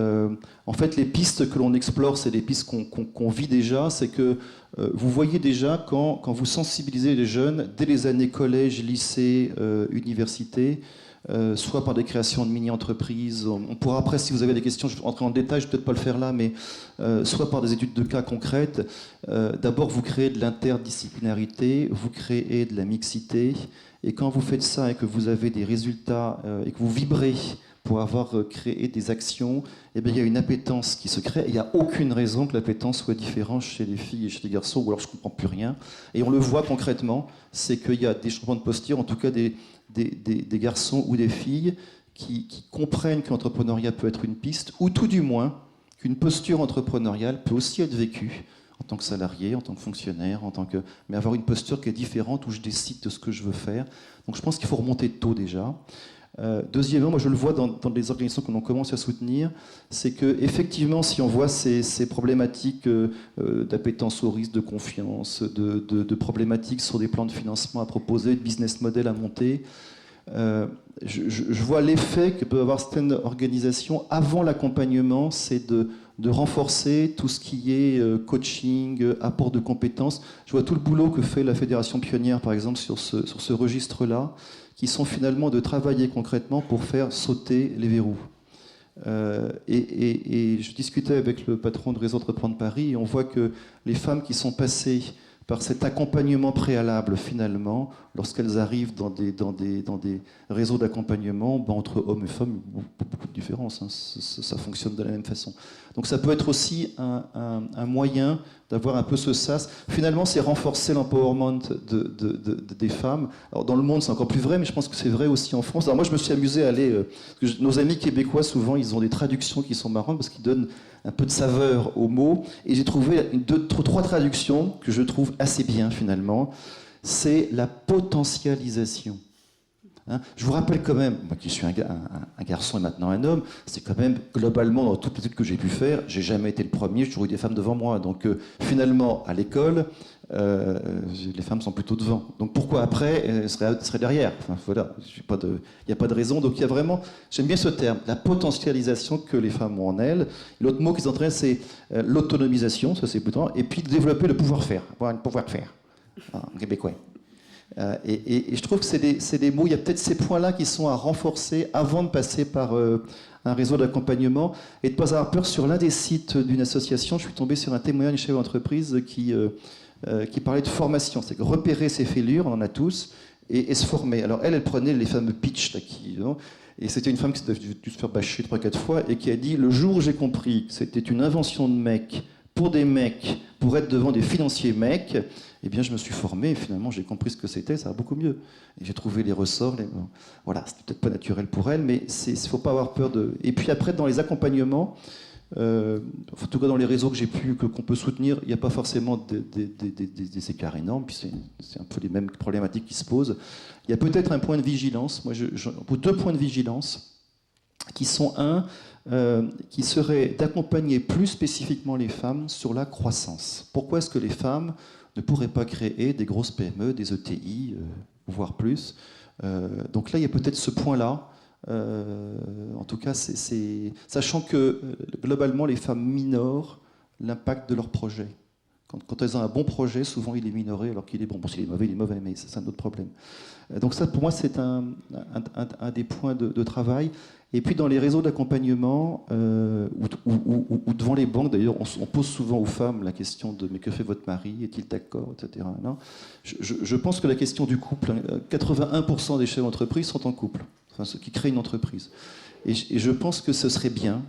en fait, les pistes que l'on explore, c'est des pistes qu'on vit déjà. C'est que vous voyez déjà quand vous sensibilisez les jeunes, dès les années collège, lycée, université, soit par des créations de mini-entreprises. On pourra après, si vous avez des questions, je vais rentrer en détail, je ne vais peut-être pas le faire là, mais soit par des études de cas concrètes. D'abord, vous créez de l'interdisciplinarité, vous créez de la mixité, et quand vous faites ça et que vous avez des résultats et que vous vibrez pour avoir créé des actions, eh bien, il y a une appétence qui se crée. Il n'y a aucune raison que l'appétence soit différente chez les filles et chez les garçons, ou alors je ne comprends plus rien. Et on le voit concrètement, c'est qu'il y a des changements de posture, en tout cas des garçons ou des filles qui comprennent que l'entrepreneuriat peut être une piste, ou tout du moins qu'une posture entrepreneuriale peut aussi être vécue en tant que salarié, en tant que fonctionnaire, mais avoir une posture qui est différente, où je décide de ce que je veux faire. Donc je pense qu'il faut remonter tôt déjà. Deuxièmement, moi je le vois dans les organisations que l'on commence à soutenir, c'est qu'effectivement, si on voit ces problématiques d'appétence au risque, de confiance, de problématiques sur des plans de financement à proposer, de business model à monter, je vois l'effet que peut avoir certaines organisations avant l'accompagnement, c'est de renforcer tout ce qui est coaching, apport de compétences. Je vois tout le boulot que fait la Fédération Pionnière, par exemple, sur ce registre-là, qui sont finalement de travailler concrètement pour faire sauter les verrous. Et je discutais avec le patron de Réseau Entreprendre Paris, et on voit que les femmes qui sont passées par cet accompagnement préalable, finalement, lorsqu'elles arrivent dans des réseaux d'accompagnement, entre hommes et femmes, il y a beaucoup de différences, hein, ça fonctionne de la même façon. Donc ça peut être aussi un moyen d'avoir un peu ce sas. Finalement, c'est renforcer l'empowerment des femmes. Alors, dans le monde, c'est encore plus vrai, mais je pense que c'est vrai aussi en France. Alors moi, je me suis amusé à aller... parce que nos amis québécois, souvent, ils ont des traductions qui sont marrantes, parce qu'ils donnent un peu de saveur aux mots. Et j'ai trouvé trois traductions que je trouve assez bien, finalement. C'est la potentialisation. Hein, je vous rappelle quand même, moi qui suis un garçon et maintenant un homme, c'est quand même globalement dans toutes les études que j'ai pu faire, j'ai jamais été le premier, j'ai toujours eu des femmes devant moi. Donc finalement, à l'école, les femmes sont plutôt devant. Donc pourquoi après elles seraient derrière? Enfin, voilà, il n'y a pas de raison. Donc il y a vraiment, j'aime bien ce terme, la potentialisation que les femmes ont en elles. L'autre mot qu'ils entraînent, c'est l'autonomisation, ça c'est plutôt, et puis développer le pouvoir-faire, avoir un pouvoir-faire, en québécois. Et je trouve que c'est des mots, il y a peut-être ces points-là qui sont à renforcer avant de passer par un réseau d'accompagnement, et de ne pas avoir peur. Sur l'un des sites d'une association, je suis tombé sur un témoignage d'une chef d'entreprise qui parlait de formation, c'est que repérer ses fêlures, on en a tous, et se former. Alors elle prenait les fameux pitchs là, et c'était une femme qui s'était dû se faire bâcher 3-4 fois, et qui a dit: le jour où j'ai compris que c'était une invention de mecs, pour des mecs, pour être devant des financiers mecs, eh bien, je me suis formé et finalement, j'ai compris ce que c'était, ça va beaucoup mieux. Et j'ai trouvé les ressorts. Voilà, c'est peut-être pas naturel pour elle, mais il ne faut pas avoir peur de... Et puis après, dans les accompagnements, en tout cas dans les réseaux qu'on peut soutenir, il n'y a pas forcément des écarts énormes, puis c'est un peu les mêmes problématiques qui se posent. Il y a peut-être un point de vigilance, deux points de vigilance, qui sont qui serait d'accompagner plus spécifiquement les femmes sur la croissance. Pourquoi est-ce que les femmes ne pourraient pas créer des grosses PME, des ETI, voire plus? Donc là, il y a peut-être ce point-là. En tout cas, sachant que globalement, les femmes minorent l'impact de leur projet. Quand elles ont un bon projet, souvent il est minoré, alors qu'il est bon. Bon, s'il est mauvais, il est mauvais, mais c'est un autre problème. Donc ça, pour moi, c'est un des points de travail. Et puis dans les réseaux d'accompagnement, ou devant les banques, d'ailleurs, on pose souvent aux femmes la question de « mais que fait votre mari? Est-il d'accord ?» etc. Non, je pense que la question du couple, 81% des chefs d'entreprise sont en couple, enfin, ceux qui créent une entreprise. Et je pense que ce serait bien,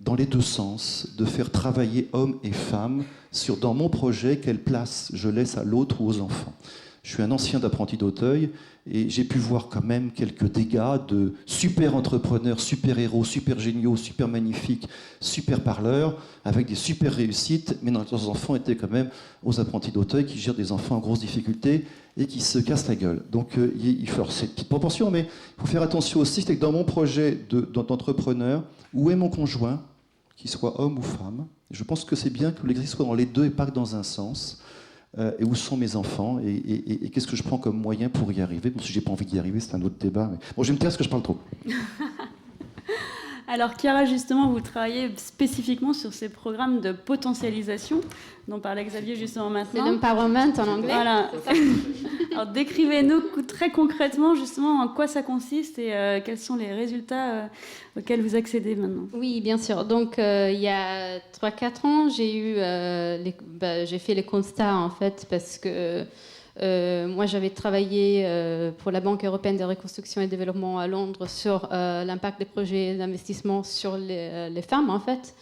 dans les deux sens, de faire travailler hommes et femmes sur, dans mon projet, quelle place je laisse à l'autre ou aux enfants. Je suis un ancien d'apprenti d'Auteuil et j'ai pu voir quand même quelques dégâts de super entrepreneurs, super héros, super géniaux, super magnifiques, super parleurs, avec des super réussites, mais leurs enfants étaient quand même aux apprentis d'Auteuil qui gèrent des enfants en grosse difficulté et qui se cassent la gueule. Donc il faut, c'est une petite proportion, mais il faut faire attention aussi, c'est que dans mon projet d'entrepreneur, où est mon conjoint, qu'il soit homme ou femme? Je pense que c'est bien que l'exercice soit dans les deux et pas que dans un sens. Et où sont mes enfants et qu'est-ce que je prends comme moyen pour y arriver? Bon, si j'ai pas envie d'y arriver, c'est un autre débat. Mais... Bon, je vais me taire parce que je parle trop. Alors Chiara, justement, vous travaillez spécifiquement sur ces programmes de potentialisation dont parlait Xavier justement maintenant. C'est l'empowerment en anglais. Voilà. Alors décrivez-nous très concrètement justement en quoi ça consiste et quels sont les résultats auxquels vous accédez maintenant. Oui, bien sûr. Donc il y a 3-4 ans, j'ai fait les constats en fait parce que Moi, j'avais travaillé pour la Banque européenne de reconstruction et développement à Londres sur l'impact des projets d'investissement sur les femmes, en fait.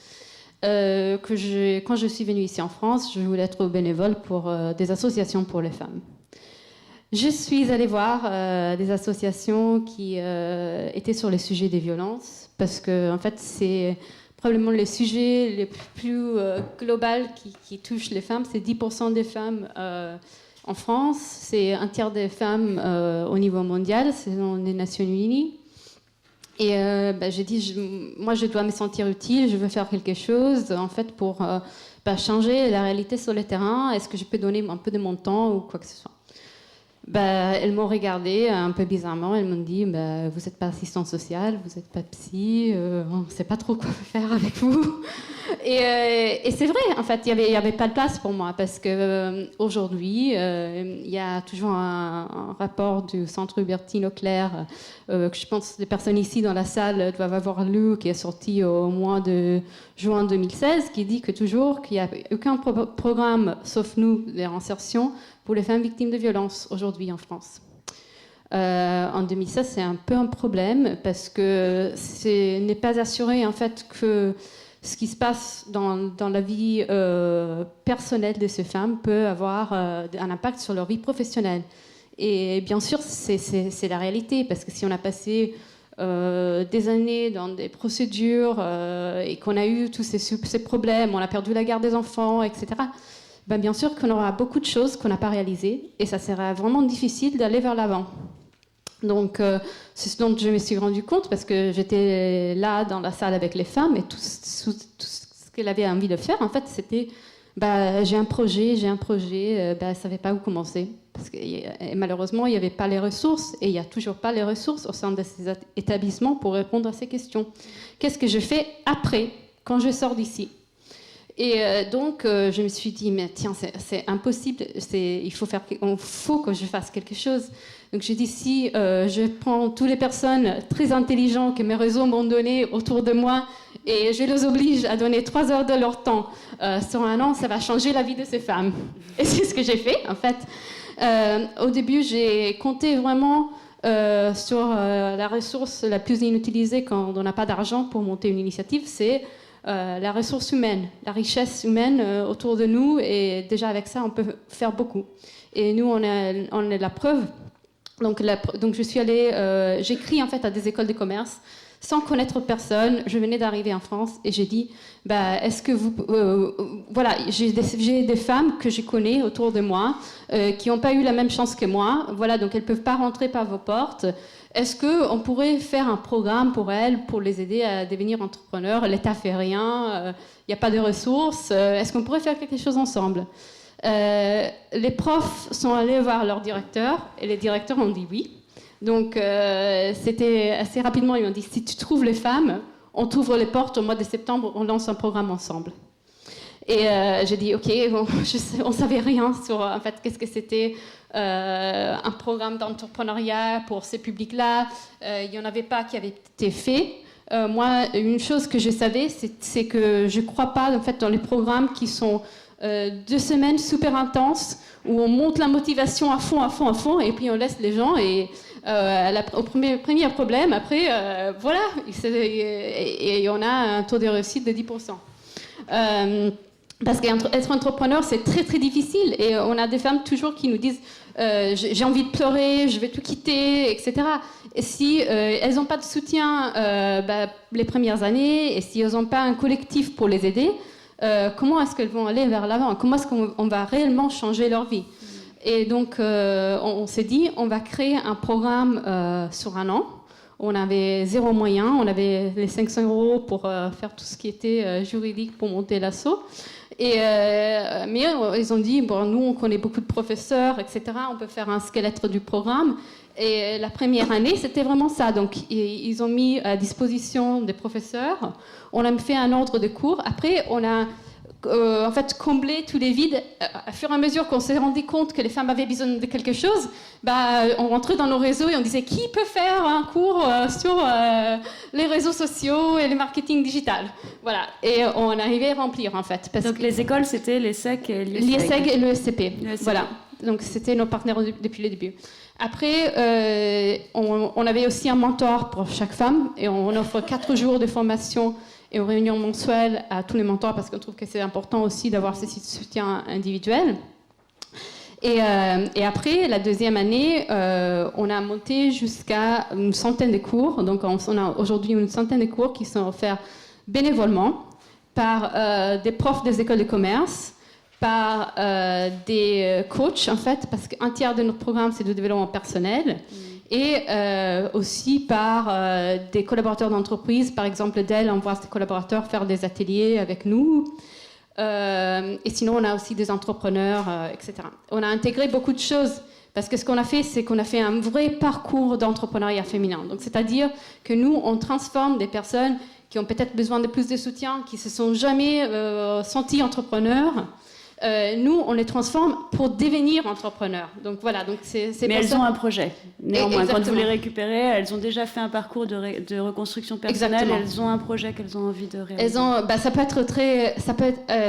Quand je suis venue ici en France, je voulais être bénévole pour des associations pour les femmes. Je suis allée voir des associations qui étaient sur le sujet des violences, parce que en fait, c'est probablement le sujet le plus global qui touche les femmes. C'est 10% des femmes en France, c'est un tiers des femmes au niveau mondial, c'est dans les Nations Unies. Et j'ai dit, moi, je dois me sentir utile, je veux faire quelque chose, en fait, pour changer la réalité sur le terrain. Est-ce que je peux donner un peu de mon temps ou quoi que ce soit? Elles m'ont regardé un peu bizarrement. Elles m'ont dit, vous n'êtes pas assistante sociale, vous n'êtes pas psy, on ne sait pas trop quoi faire avec vous. Et c'est vrai, en fait, il n'y avait pas de place pour moi, parce qu'aujourd'hui, il y a toujours un rapport du Centre Hubertine Auclair, que je pense que les personnes ici dans la salle doivent avoir lu, qui est sorti au mois de juin 2016, qui dit que toujours qu'il n'y a aucun programme, sauf nous, de réinsertion, pour les femmes victimes de violences aujourd'hui en France. En 2016, c'est un peu un problème parce que ce n'est pas assuré en fait que ce qui se passe dans la vie personnelle de ces femmes peut avoir un impact sur leur vie professionnelle. Et bien sûr, c'est la réalité, parce que si on a passé des années dans des procédures et qu'on a eu tous ces problèmes, on a perdu la garde des enfants, etc., bien sûr qu'on aura beaucoup de choses qu'on n'a pas réalisées, et ça sera vraiment difficile d'aller vers l'avant. Donc, c'est ce dont je me suis rendu compte, parce que j'étais là dans la salle avec les femmes, et tout ce qu'elles avaient envie de faire, en fait, c'était j'ai un projet, elles ne savaient pas où commencer. Parce que malheureusement, il n'y avait pas les ressources, et il n'y a toujours pas les ressources au sein de ces établissements pour répondre à ces questions. Qu'est-ce que je fais après, quand je sors d'ici ? Et donc, je me suis dit, mais tiens, c'est impossible, il faut que je fasse quelque chose. Donc, j'ai dit, si je prends toutes les personnes très intelligentes que mes réseaux m'ont données autour de moi et je les oblige à donner 3 heures de leur temps sur un an, ça va changer la vie de ces femmes. Et c'est ce que j'ai fait, en fait. Au début, j'ai compté vraiment sur la ressource la plus inutilisée quand on n'a pas d'argent pour monter une initiative, c'est la ressource humaine, la richesse humaine autour de nous, et déjà avec ça on peut faire beaucoup. Et nous on est la preuve. Donc je suis allée, j'écris en fait à des écoles de commerce sans connaître personne. Je venais d'arriver en France et j'ai dit, est-ce que vous, voilà, j'ai des femmes que je connais autour de moi qui n'ont pas eu la même chance que moi. Voilà, donc elles peuvent pas rentrer par vos portes. Est-ce qu'on pourrait faire un programme pour elles, pour les aider à devenir entrepreneurs? L'État fait rien, il n'y a pas de ressources. Est-ce qu'on pourrait faire quelque chose ensemble? Les profs sont allés voir leur directeur et les directeurs ont dit oui. Donc c'était assez rapidement, ils m'ont dit, si tu trouves les femmes, on t'ouvre les portes au mois de septembre, on lance un programme ensemble. Et j'ai dit, ok, bon, on ne savait rien sur en fait, qu'est-ce que c'était un programme d'entrepreneuriat pour ces publics-là. Il n'y en avait pas qui avait été fait. Moi, une chose que je savais, c'est que je ne crois pas en fait, dans les programmes qui sont 2 semaines super intenses, où on monte la motivation à fond, et puis on laisse les gens, et au premier problème, après, voilà, et on a un taux de réussite de 10%. Parce qu'être entrepreneur, c'est très très difficile, et on a des femmes toujours qui nous disent j'ai envie de pleurer, je vais tout quitter, etc. Et si elles n'ont pas de soutien les premières années, et si elles n'ont pas un collectif pour les aider, comment est-ce qu'elles vont aller vers l'avant? Comment est-ce qu'on va réellement changer leur vie? Et donc on s'est dit, on va créer un programme sur un an. On avait 0 moyen, on avait les 500 € pour faire tout ce qui était juridique pour monter l'asso. Mais ils ont dit, bon, nous on connaît beaucoup de professeurs, etc. On peut faire un squelette du programme. Et la première année, c'était vraiment ça. Donc ils ont mis à disposition des professeurs. On a fait un ordre de cours. Après, on a en fait comblé tous les vides. À fur et à mesure qu'on s'est rendu compte que les femmes avaient besoin de quelque chose, on rentrait dans nos réseaux et on disait qui peut faire un cours sur les réseaux sociaux et le marketing digital. Voilà. Et on arrivait à remplir en fait. Donc les écoles, c'était l'ESSEC et l'IESEG. L'IESEG et le SCP. Voilà. Donc, c'était nos partenaires depuis le début. Après, on avait aussi un mentor pour chaque femme et on offre 4 jours de formation et une réunion mensuelle à tous les mentors parce qu'on trouve que c'est important aussi d'avoir ce soutien individuel. Et après, la deuxième année, on a monté jusqu'à une centaine de cours. Donc, on a aujourd'hui une centaine de cours qui sont offerts bénévolement par des profs des écoles de commerce, par des coachs, en fait, parce qu'un tiers de notre programme, c'est de développement personnel, et aussi par des collaborateurs d'entreprise. Par exemple, Dell envoie ses collaborateurs faire des ateliers avec nous. Et sinon, on a aussi des entrepreneurs, etc. On a intégré beaucoup de choses, parce que ce qu'on a fait, c'est qu'on a fait un vrai parcours d'entrepreneuriat féminin. Donc, c'est-à-dire que nous, on transforme des personnes qui ont peut-être besoin de plus de soutien, qui ne se sont jamais sentis entrepreneurs. Nous, on les transforme pour devenir entrepreneurs. Donc voilà. Donc mais elles ont un projet. Néanmoins, Exactement. quand vous les récupérez, elles ont déjà fait un parcours de reconstruction personnelle. Exactement. Elles ont un projet qu'elles ont envie de réaliser.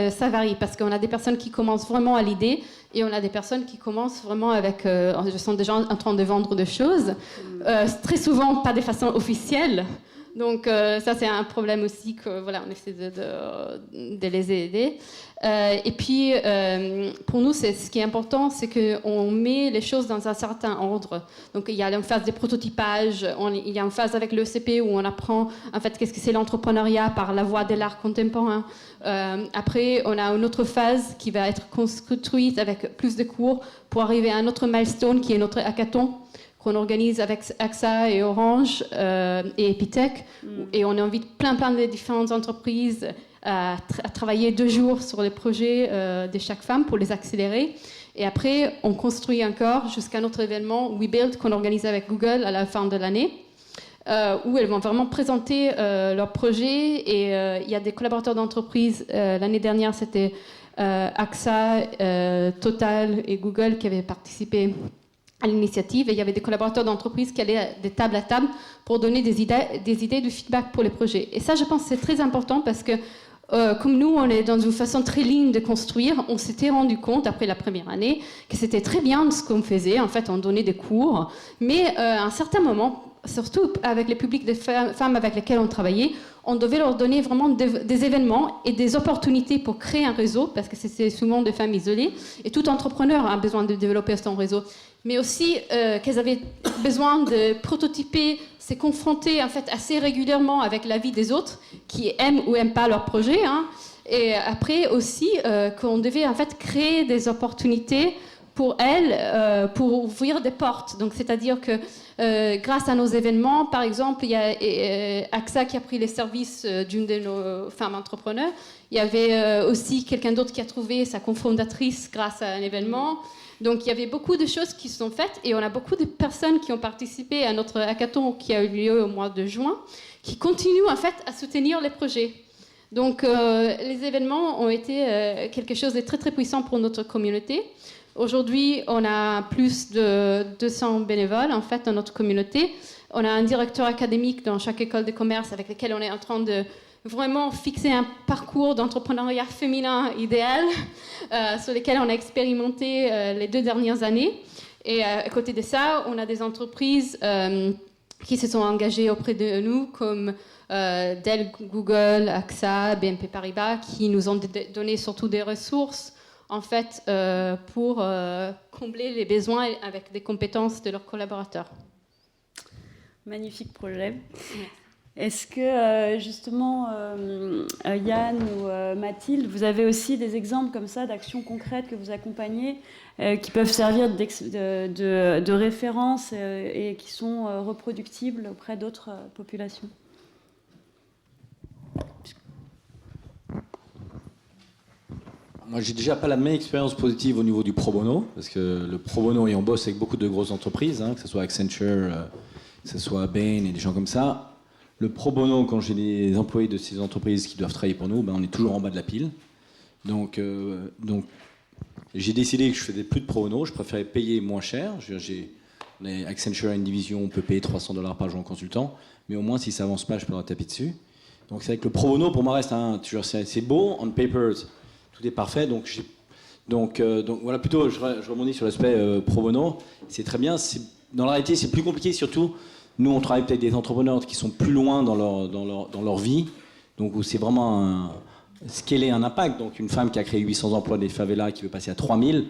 Ça varie parce qu'on a des personnes qui commencent vraiment à l'idée et on a des personnes qui commencent vraiment avec, je sens déjà en train de vendre des choses, très souvent pas de façon officielle. Donc ça c'est un problème aussi que voilà, on essaie de les aider. Et puis pour nous, ce qui est important, c'est qu'on met les choses dans un certain ordre. Donc il y a une phase de prototypage, il y a une phase avec l'ECP où on apprend en fait qu'est-ce que c'est l'entrepreneuriat par la voie de l'art contemporain. Après, on a une autre phase qui va être construite avec plus de cours pour arriver à un autre milestone qui est notre hackathon, qu'on organise avec AXA et Orange et Epitech. Et on invite plein de différentes entreprises à travailler 2 jours sur les projets de chaque femme pour les accélérer. Et après, on construit encore jusqu'à notre événement WeBuild qu'on organise avec Google à la fin de l'année, où elles vont vraiment présenter leurs projets. Et il y a des collaborateurs d'entreprise. L'année dernière, c'était AXA, Total et Google qui avaient participé à l'initiative, et il y avait des collaborateurs d'entreprise qui allaient de table à table pour donner des idées de feedback pour les projets. Et ça, je pense que c'est très important parce que comme nous, on est dans une façon très ligne de construire, on s'était rendu compte, après la première année, que c'était très bien ce qu'on faisait. En fait, on donnait des cours, mais à un certain moment, surtout avec les publics de femmes avec lesquelles on travaillait, on devait leur donner vraiment des événements et des opportunités pour créer un réseau, parce que c'est souvent des femmes isolées, et tout entrepreneur a besoin de développer son réseau. Mais aussi qu'elles avaient besoin de prototyper, se confronter en fait assez régulièrement avec la vie des autres qui aiment ou n'aiment pas leur projet. Hein. Et après aussi qu'on devait en fait créer des opportunités pour elles, pour ouvrir des portes. Donc c'est-à-dire que grâce à nos événements, par exemple, il y a AXA qui a pris les services d'une de nos femmes entrepreneurs. Il y avait aussi quelqu'un d'autre qui a trouvé sa cofondatrice grâce à un événement. Donc il y avait beaucoup de choses qui se sont faites et on a beaucoup de personnes qui ont participé à notre hackathon qui a eu lieu au mois de juin, qui continuent en fait à soutenir les projets. Donc les événements ont été quelque chose de très très puissant pour notre communauté. Aujourd'hui, on a plus de 200 bénévoles en fait dans notre communauté. On a un directeur académique dans chaque école de commerce avec lequel on est en train de vraiment fixer un parcours d'entrepreneuriat féminin idéal sur lequel on a expérimenté les 2 dernières années. Et à côté de ça, on a des entreprises qui se sont engagées auprès de nous comme Dell, Google, AXA, BNP Paribas, qui nous ont donné surtout des ressources en fait, pour combler les besoins avec des compétences de leurs collaborateurs. Magnifique projet. Est-ce que, justement, Yann ou Mathilde, vous avez aussi des exemples comme ça d'actions concrètes que vous accompagnez qui peuvent servir de référence et qui sont reproductibles auprès d'autres populations ? Moi, j'ai déjà pas la même expérience positive au niveau du pro bono, parce que le pro bono, et on bosse avec beaucoup de grosses entreprises, hein, que ce soit Accenture, que ce soit Bain et des gens comme ça. Le pro bono, quand j'ai des employés de ces entreprises qui doivent travailler pour nous, ben on est toujours en bas de la pile. Donc j'ai décidé que je faisais plus de pro bono, je préférais payer moins cher. On est Accenture a une division, on peut payer $300 par jour en consultant, mais au moins si ça avance pas, je peux leur taper dessus. Donc c'est vrai que le pro bono, pour moi, reste c'est beau, on paper, tout est parfait. Donc Donc voilà, plutôt, je rebondis sur l'aspect pro bono. C'est très bien. Dans la réalité, c'est plus compliqué, surtout. Nous, on travaille peut-être avec des entrepreneurs qui sont plus loin dans leur vie, donc où c'est vraiment scaler un impact. Donc une femme qui a créé 800 emplois des favelas qui veut passer à 3000,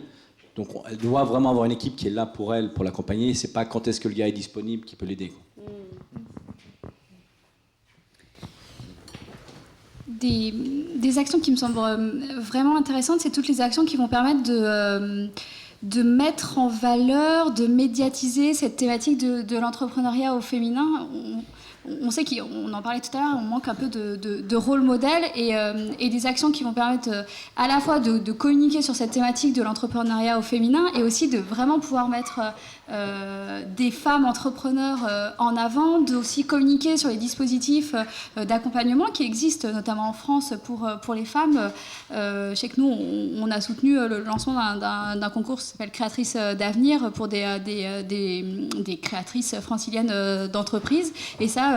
donc elle doit vraiment avoir une équipe qui est là pour elle, pour l'accompagner. C'est pas quand est-ce que le gars est disponible qui peut l'aider. Des actions qui me semblent vraiment intéressantes, c'est toutes les actions qui vont permettre de mettre en valeur, de médiatiser cette thématique de l'entrepreneuriat au féminin. On sait qu'on en parlait tout à l'heure, on manque un peu de rôle modèle et des actions qui vont permettre à la fois de communiquer sur cette thématique de l'entrepreneuriat au féminin et aussi de vraiment pouvoir mettre des femmes entrepreneurs en avant, de aussi communiquer sur les dispositifs d'accompagnement qui existent notamment en France pour les femmes. Je sais que nous, on a soutenu le lancement d'un concours qui s'appelle Créatrices d'avenir pour des créatrices franciliennes d'entreprise. Et ça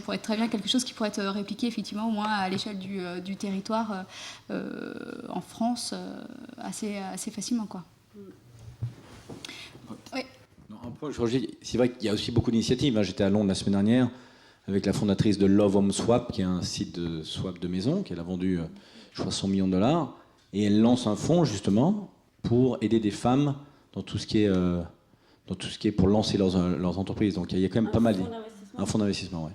pourrait être très bien quelque chose qui pourrait être répliqué effectivement au moins à l'échelle du territoire en France assez facilement, quoi. Oui. C'est vrai qu'il y a aussi beaucoup d'initiatives. J'étais à Londres la semaine dernière avec la fondatrice de Love Home Swap, qui est un site de swap de maison qu'elle a vendu, je crois, 100 millions de dollars. Et elle lance un fonds justement pour aider des femmes dans tout ce qui est pour lancer leurs entreprises. Donc il y a quand même pas mal. Un fonds d'investissement, oui.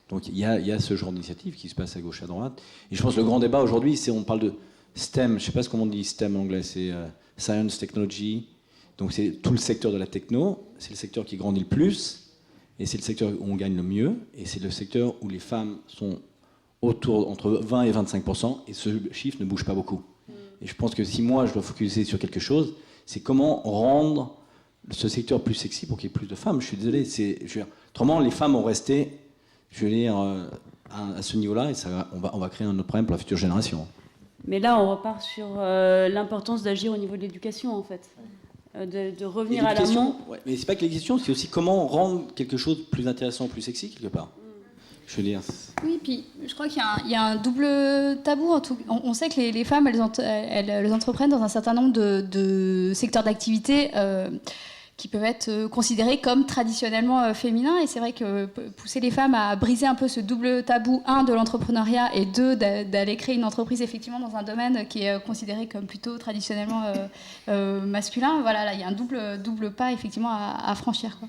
Donc il y a ce genre d'initiative qui se passe à gauche, à droite. Et je pense que le grand débat aujourd'hui, c'est on parle de STEM. Je ne sais pas comment on dit STEM en anglais. C'est Science, Technology. Donc c'est tout le secteur de la techno. C'est le secteur qui grandit le plus. Et c'est le secteur où on gagne le mieux. Et c'est le secteur où les femmes sont entre 20 et 25%. Et ce chiffre ne bouge pas beaucoup. Et je pense que si moi, je dois focuser sur quelque chose, c'est comment rendre ce secteur plus sexy pour qu'il y ait plus de femmes. Je suis désolé. Autrement, les femmes vont rester, à ce niveau-là. Et on va créer un autre problème pour la future génération. Mais là, on repart sur l'importance d'agir au niveau de l'éducation, en fait. De revenir à l'amont. Ouais, mais c'est pas que l'éducation, c'est aussi comment rendre quelque chose de plus intéressant, plus sexy, quelque part. Je veux dire. Oui, puis je crois qu'il y a un double tabou. On sait que les femmes, elles entreprennent dans un certain nombre de secteurs d'activité qui peuvent être considérés comme traditionnellement féminins. Et c'est vrai que pousser les femmes à briser un peu ce double tabou, 1, de l'entrepreneuriat, et 2, d'aller créer une entreprise effectivement dans un domaine qui est considéré comme plutôt traditionnellement masculin, voilà, là, il y a un double pas effectivement à franchir, quoi.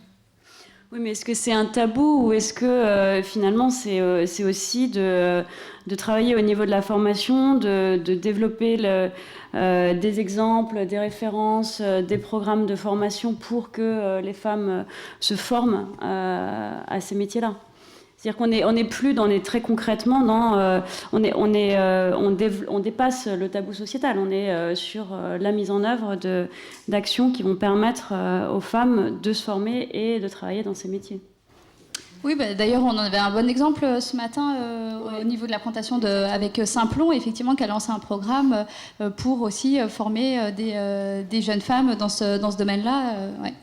Oui, mais est-ce que c'est un tabou ou est-ce que finalement c'est aussi de travailler au niveau de la formation, de développer des exemples, des références, des programmes de formation pour que les femmes se forment à ces métiers-là? C'est-à-dire qu'on n'est plus très concrètement dans on dépasse le tabou sociétal, on est sur la mise en œuvre d'actions qui vont permettre aux femmes de se former et de travailler dans ces métiers. Oui, d'ailleurs, on en avait un bon exemple ce matin au niveau de la présentation avec Simplon, effectivement, qui a lancé un programme pour aussi former des jeunes femmes dans ce domaine-là. Ouais.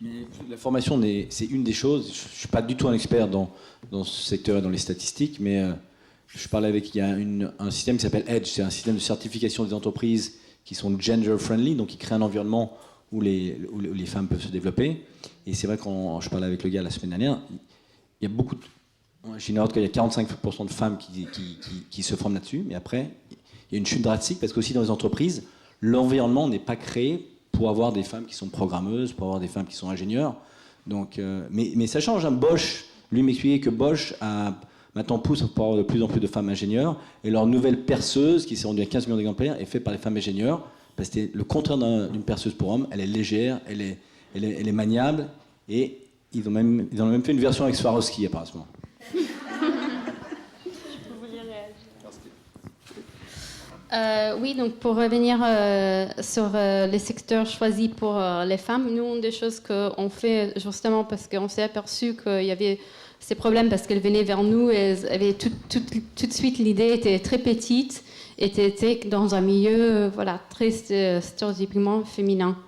Mais la formation, c'est une des choses. Je ne suis pas du tout un expert dans ce secteur et dans les statistiques, mais je parlais il y a un système qui s'appelle EDGE, c'est un système de certification des entreprises qui sont gender-friendly, donc qui crée un environnement où les femmes peuvent se développer. Et c'est vrai, quand je parlais avec le gars la semaine dernière, il y a beaucoup j'ignore qu'il y a 45% de femmes qui se forment là-dessus, mais après, il y a une chute drastique, parce qu'aussi dans les entreprises, l'environnement n'est pas créé pour avoir des femmes qui sont programmeuses, pour avoir des femmes qui sont ingénieurs. Donc, mais ça change. Bosch, lui m'expliquait que Bosch maintenant pousse pour avoir de plus en plus de femmes ingénieures, et leur nouvelle perceuse, qui s'est rendue à 15 millions d'exemplaires, est faite par les femmes ingénieures, parce que c'est le contraire d'une perceuse pour hommes. Elle est légère, elle est maniable, et ils ont même fait une version avec Swarovski apparemment. Oui, donc pour revenir sur les secteurs choisis pour les femmes, nous, une des choses qu'on fait justement parce qu'on s'est aperçu qu'il y avait ces problèmes parce qu'elles venaient vers nous et elles avaient tout de suite l'idée était très petite, était dans un milieu très stéréotypiquement féminin.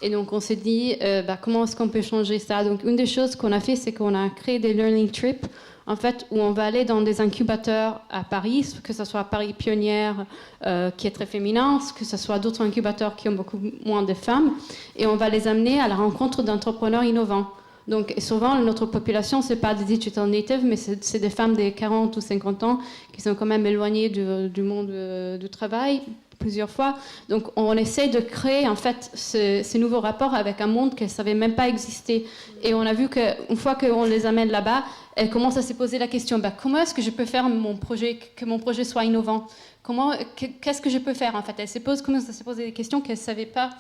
Et donc on s'est dit comment est-ce qu'on peut changer ça. Donc une des choses qu'on a fait, c'est qu'on a créé des learning trips en fait, où on va aller dans des incubateurs à Paris, que ce soit Paris Pionnière, qui est très féminin, que ce soit d'autres incubateurs qui ont beaucoup moins de femmes, et on va les amener à la rencontre d'entrepreneurs innovants. Donc, souvent, notre population, ce n'est pas des digital natives, mais c'est des femmes de 40 ou 50 ans qui sont quand même éloignées du monde du travail plusieurs fois. Donc, on essaie de créer, en fait, ces nouveaux rapports avec un monde qu'elles ne savaient même pas exister. Et on a vu qu'une fois qu'on les amène là-bas, elles commencent à se poser la question, comment est-ce que je peux faire que mon projet soit innovant ? Qu'est-ce que je peux faire, en fait ? Elles commencent à se poser des questions qu'elles ne savaient pas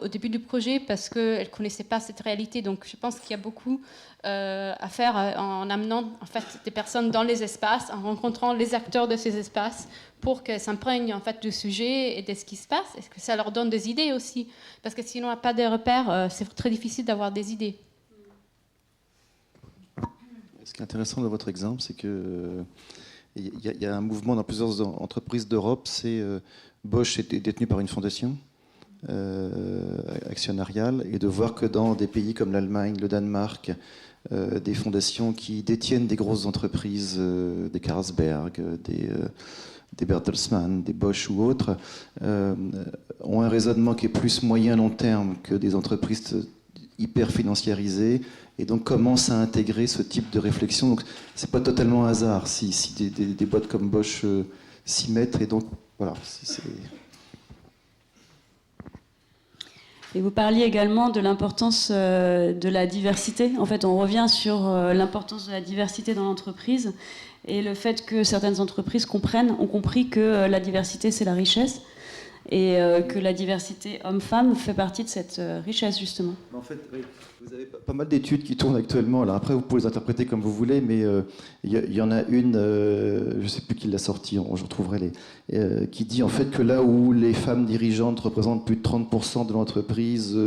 au début du projet parce qu'elles ne connaissaient pas cette réalité. Donc je pense qu'il y a beaucoup à faire en amenant en fait, des personnes dans les espaces, en rencontrant les acteurs de ces espaces pour qu'elles s'imprègnent en fait, du sujet et de ce qui se passe et que ça leur donne des idées aussi. Parce que sinon, on n'a pas de repères, c'est très difficile d'avoir des idées. Ce qui est intéressant dans votre exemple, c'est que il y a un mouvement dans plusieurs entreprises d'Europe, c'est Bosch est détenu par une fondation actionnariale, et de voir que dans des pays comme l'Allemagne, le Danemark, des fondations qui détiennent des grosses entreprises, des Carlsberg, des Bertelsmann, des Bosch ou autres, ont un raisonnement qui est plus moyen-long terme que des entreprises hyper financiarisées, et donc commencent à intégrer ce type de réflexion. Donc c'est pas totalement un hasard si des boîtes comme Bosch s'y mettent, et donc voilà. Et vous parliez également de l'importance de la diversité. En fait, on revient sur l'importance de la diversité dans l'entreprise et le fait que certaines entreprises ont compris que la diversité, c'est la richesse et que la diversité homme-femme fait partie de cette richesse, justement. En fait, oui, vous avez pas mal d'études qui tournent actuellement. Alors après, vous pouvez les interpréter comme vous voulez, mais il y en a une, je ne sais plus qui l'a sortie, je retrouverai qui dit en fait que là où les femmes dirigeantes représentent plus de 30% de l'entreprise,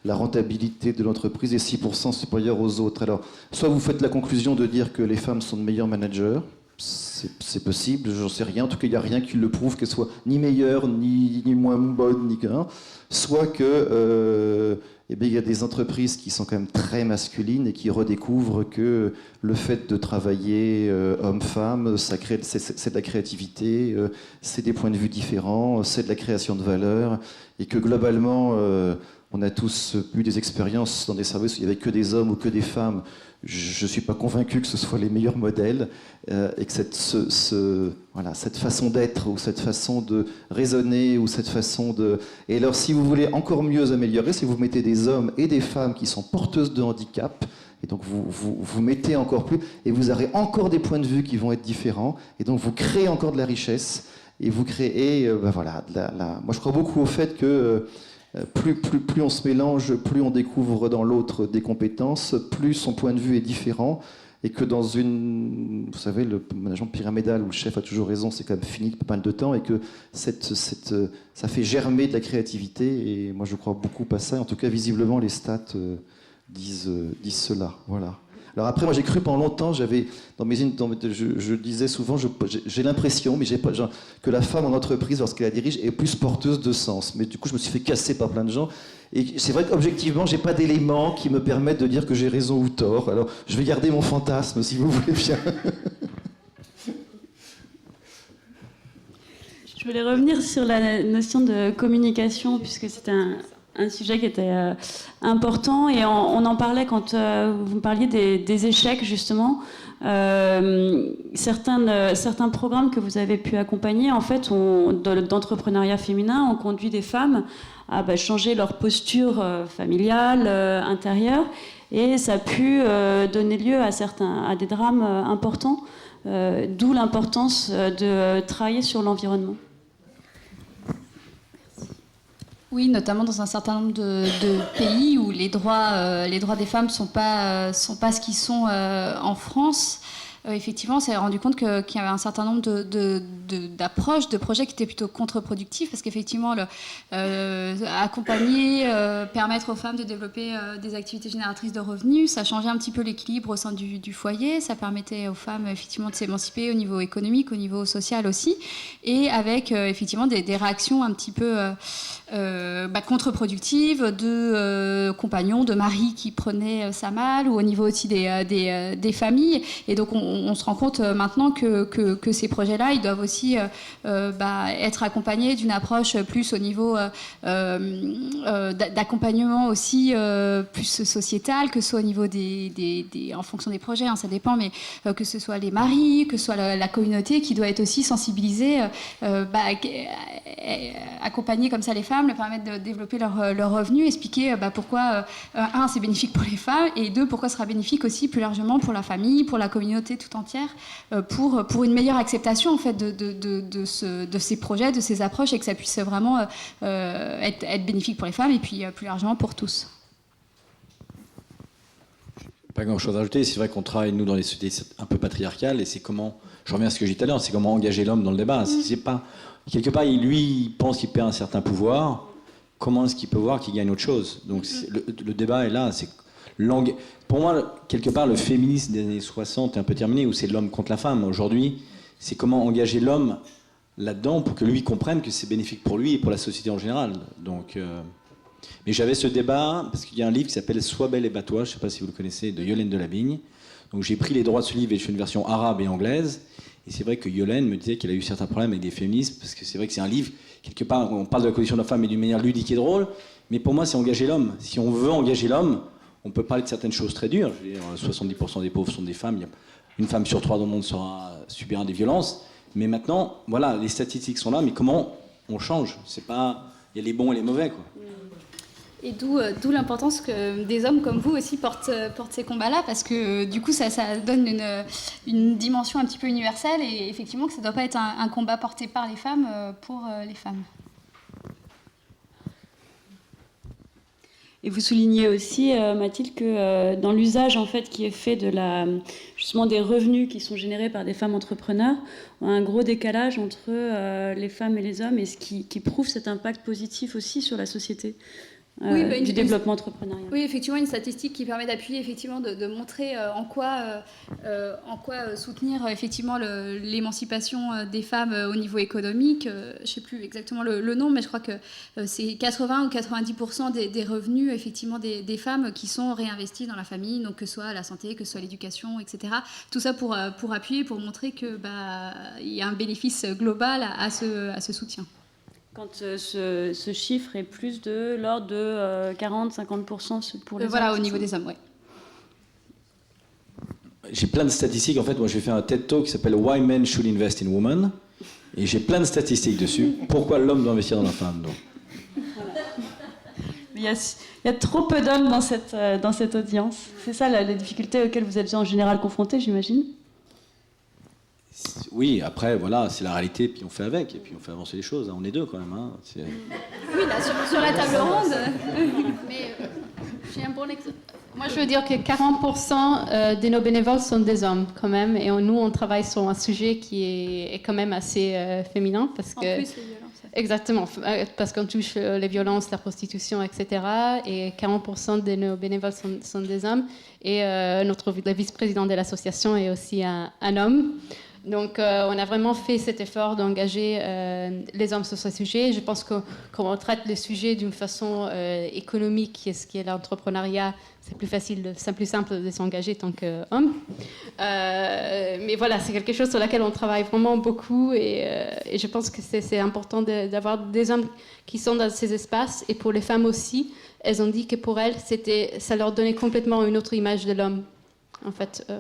la rentabilité de l'entreprise est 6% supérieure aux autres. Alors, soit vous faites la conclusion de dire que les femmes sont de meilleurs managers, c'est possible, j'en sais rien. En tout cas, il n'y a rien qui le prouve qu'elle soit ni meilleure, ni moins bonne, ni qu'un. Soit que il y a des entreprises qui sont quand même très masculines et qui redécouvrent que le fait de travailler homme-femme, c'est de la créativité, c'est des points de vue différents, c'est de la création de valeur, et que globalement, on a tous eu des expériences dans des services où il n'y avait que des hommes ou que des femmes. Je ne suis pas convaincu que ce soit les meilleurs modèles, et que cette façon d'être, ou cette façon de raisonner, ou cette façon de... Et alors, si vous voulez encore mieux améliorer, si vous mettez des hommes et des femmes qui sont porteuses de handicap, et donc vous mettez encore plus, et vous aurez encore des points de vue qui vont être différents, et donc vous créez encore de la richesse, et vous créez... Moi, je crois beaucoup au fait que... Plus on se mélange, plus on découvre dans l'autre des compétences, plus son point de vue est différent, et que dans vous savez, le management pyramidal où le chef a toujours raison, c'est quand même fini depuis pas mal de temps, et que ça fait germer de la créativité, et moi je crois beaucoup à ça. En tout cas, visiblement, les stats disent cela. Voilà. Alors après, moi j'ai cru pendant longtemps, je disais souvent, j'ai l'impression, mais j'ai pas, que la femme en entreprise, lorsqu'elle la dirige, est plus porteuse de sens. Mais du coup, je me suis fait casser par plein de gens. Et c'est vrai qu'objectivement, j'ai pas d'éléments qui me permettent de dire que j'ai raison ou tort. Alors, je vais garder mon fantasme, si vous voulez bien. Je voulais revenir sur la notion de communication, puisque c'était un sujet qui était important, et on en parlait quand vous me parliez des échecs, justement. Certains programmes que vous avez pu accompagner, en fait, d'entrepreneuriat féminin, ont conduit des femmes à changer leur posture familiale, intérieure, et ça a pu donner lieu à des drames importants, d'où l'importance de travailler sur l'environnement. Oui, notamment dans un certain nombre de pays où les droits des femmes ne sont pas ce qu'ils sont en France. Effectivement, on s'est rendu compte qu'il y avait un certain nombre d'approches, de projets qui étaient plutôt contre-productifs, parce qu'effectivement, accompagner, permettre aux femmes de développer des activités génératrices de revenus, ça changeait un petit peu l'équilibre au sein du foyer, ça permettait aux femmes effectivement de s'émanciper au niveau économique, au niveau social aussi, et avec effectivement des réactions un petit peu contre-productives de compagnons, de maris qui prenaient ça mal, ou au niveau aussi des familles. Et donc on on se rend compte maintenant que ces projets-là, ils doivent aussi être accompagnés d'une approche plus au niveau d'accompagnement aussi plus sociétal, que ce soit au niveau en fonction des projets, hein, ça dépend, mais que ce soit les maris, que ce soit la communauté qui doit être aussi sensibilisée, accompagner comme ça les femmes, leur permettre de développer leurs revenus, expliquer pourquoi, c'est bénéfique pour les femmes, et deux, pourquoi ce sera bénéfique aussi plus largement pour la famille, pour la communauté tout entière, pour une meilleure acceptation en fait de ces projets, de ces approches, et que ça puisse vraiment être bénéfique pour les femmes et puis plus largement pour tous. Pas grand-chose à ajouter. C'est vrai qu'on travaille, nous, dans les sociétés un peu patriarcales, et c'est comment, je reviens à ce que j'ai dit tout à l'heure, c'est comment engager l'homme dans le débat. C'est pas, quelque part, il pense qu'il perd un certain pouvoir. Comment est-ce qu'il peut voir qu'il gagne autre chose? Donc le débat est là. Pour moi, quelque part, le féminisme des années 60 est un peu terminé, où c'est l'homme contre la femme. Aujourd'hui, c'est comment engager l'homme là-dedans pour que lui comprenne que c'est bénéfique pour lui et pour la société en général. Donc, mais j'avais ce débat parce qu'il y a un livre qui s'appelle Sois belle et bats-toi, je ne sais pas si vous le connaissez, de Yolène Delavigne. Donc j'ai pris les droits de ce livre et je fais une version arabe et anglaise. Et c'est vrai que Yolène me disait qu'elle a eu certains problèmes avec des féministes, parce que c'est vrai que c'est un livre, quelque part, on parle de la condition de la femme mais d'une manière ludique et drôle, mais pour moi c'est engager l'homme. Si on veut engager l'homme, on peut parler de certaines choses très dures. Je veux dire, 70% des pauvres sont des femmes, une femme sur 3 dans le monde subira des violences. Mais maintenant, voilà, les statistiques sont là, mais comment on change? C'est pas, il y a les bons et les mauvais, quoi. Et d'où l'importance que des hommes comme vous aussi portent ces combats-là, parce que du coup ça donne une dimension un petit peu universelle, et effectivement que ça ne doit pas être un combat porté par les femmes pour les femmes. Et vous soulignez aussi, Mathilde, que dans l'usage en fait qui est fait justement des revenus qui sont générés par des femmes entrepreneurs, on a un gros décalage entre les femmes et les hommes, et ce qui prouve cet impact positif aussi sur la société. Du développement entrepreneurial. Oui, effectivement, une statistique qui permet d'appuyer, effectivement, de montrer en quoi soutenir effectivement l'émancipation des femmes au niveau économique. Je ne sais plus exactement le nom, mais je crois que c'est 80 ou 90% des revenus effectivement des femmes qui sont réinvestis dans la famille, donc que ce soit la santé, que ce soit l'éducation, etc. Tout ça pour appuyer, pour montrer que il y a un bénéfice global à ce soutien. Quand ce chiffre est plus de l'ordre de 40-50% pour les hommes. Voilà, au niveau des hommes, oui. J'ai plein de statistiques. En fait, moi, j'ai fait un TED Talk qui s'appelle Why Men Should Invest in Women. Et j'ai plein de statistiques dessus. Pourquoi l'homme doit investir dans la femme, donc. Il y a trop peu d'hommes dans cette audience. C'est ça la difficulté auxquelles vous êtes en général confrontés, j'imagine. Oui, après, voilà, c'est la réalité, puis on fait avec, et puis on fait avancer les choses. On est deux, quand même. Hein. Oui, là, sur la table ronde. Mais j'ai un bon exemple. Moi, je veux dire que 40% de nos bénévoles sont des hommes, quand même. Et nous, on travaille sur un sujet qui est quand même assez féminin. Parce que, en plus, les violences. Exactement, parce qu'on touche les violences, la prostitution, etc. Et 40% de nos bénévoles sont des hommes. Et le vice-président de l'association est aussi un homme. Donc, on a vraiment fait cet effort d'engager les hommes sur ce sujet. Je pense que quand on traite le sujet d'une façon économique, ce qui est l'entrepreneuriat, c'est plus facile, c'est plus simple de s'engager tant qu'homme. Mais voilà, c'est quelque chose sur lequel on travaille vraiment beaucoup, et je pense que c'est important d'avoir des hommes qui sont dans ces espaces. Et pour les femmes aussi, elles ont dit que pour elles, ça leur donnait complètement une autre image de l'homme, en fait.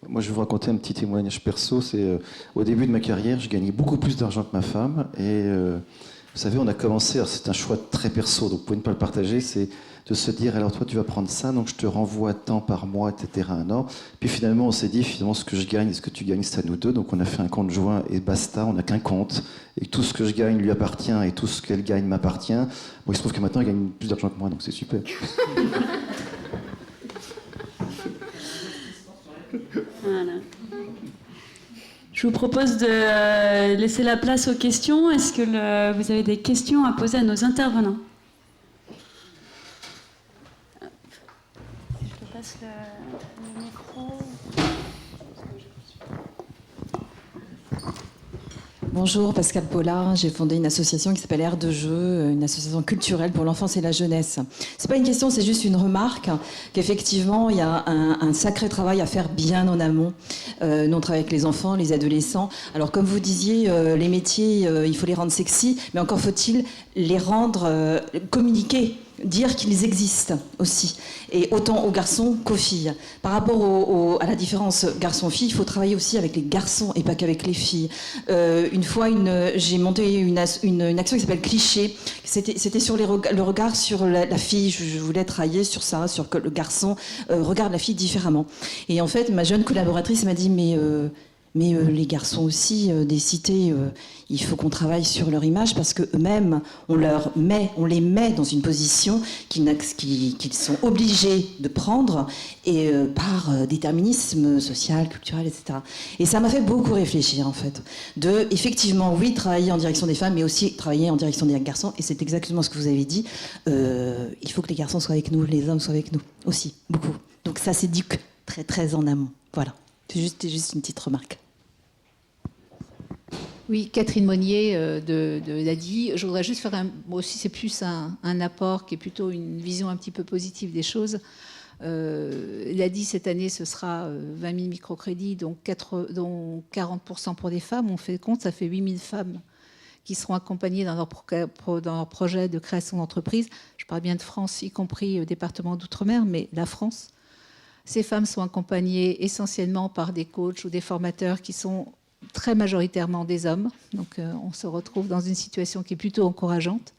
Moi, je vais vous raconter un petit témoignage perso. C'est au début de ma carrière, je gagnais beaucoup plus d'argent que ma femme. Et vous savez, on a commencé, c'est un choix très perso, donc vous pouvez ne pas le partager, c'est de se dire, alors toi, tu vas prendre ça, donc je te renvoie tant par mois, etc. un an. Puis finalement, on s'est dit, finalement, ce que je gagne et ce que tu gagnes, c'est à nous deux. Donc on a fait un compte joint et basta, on n'a qu'un compte. Et tout ce que je gagne lui appartient et tout ce qu'elle gagne m'appartient. Bon, il se trouve que maintenant, elle gagne plus d'argent que moi, donc c'est super. Voilà. Je vous propose de laisser la place aux questions. Est-ce que vous avez des questions à poser à nos intervenants? Je te passe le micro. Bonjour, Pascal Paulard. J'ai fondé une association qui s'appelle Air de Jeu, une association culturelle pour l'enfance et la jeunesse. C'est pas une question, c'est juste une remarque qu'effectivement, il y a un sacré travail à faire bien en amont. Nous, on travaille avec les enfants, les adolescents. Alors, comme vous disiez, les métiers, il faut les rendre sexy, mais encore faut-il les rendre communiquer. Dire qu'ils existent aussi, et autant aux garçons qu'aux filles. Par rapport à la différence garçon-fille, il faut travailler aussi avec les garçons et pas qu'avec les filles. Une fois, j'ai monté une action qui s'appelle Cliché. C'était sur le regard sur la fille. Je voulais travailler sur ça, sur que le garçon regarde la fille différemment. Et en fait, ma jeune collaboratrice m'a dit mais les garçons aussi des cités, il faut qu'on travaille sur leur image parce qu'eux-mêmes, on les met dans une position qu'ils sont obligés de prendre et par déterminisme social, culturel, etc. Et ça m'a fait beaucoup réfléchir en fait. Effectivement, oui, travailler en direction des femmes, mais aussi travailler en direction des garçons. Et c'est exactement ce que vous avez dit. Il faut que les garçons soient avec nous, les hommes soient avec nous aussi, beaucoup. Donc ça s'éduque très très en amont. Voilà. C'était juste une petite remarque. Oui, Catherine Monnier de l'ADI. Je voudrais juste faire moi aussi, c'est plus un apport qui est plutôt une vision un petit peu positive des choses. L'ADI, cette année, ce sera 20 000 microcrédits, dont 40% pour des femmes. On fait le compte, ça fait 8 000 femmes qui seront accompagnées dans leur projet de création d'entreprise. Je parle bien de France, y compris au département d'Outre-mer, mais la France. Ces femmes sont accompagnées essentiellement par des coachs ou des formateurs qui sont très majoritairement des hommes. Donc on se retrouve dans une situation qui est plutôt encourageante.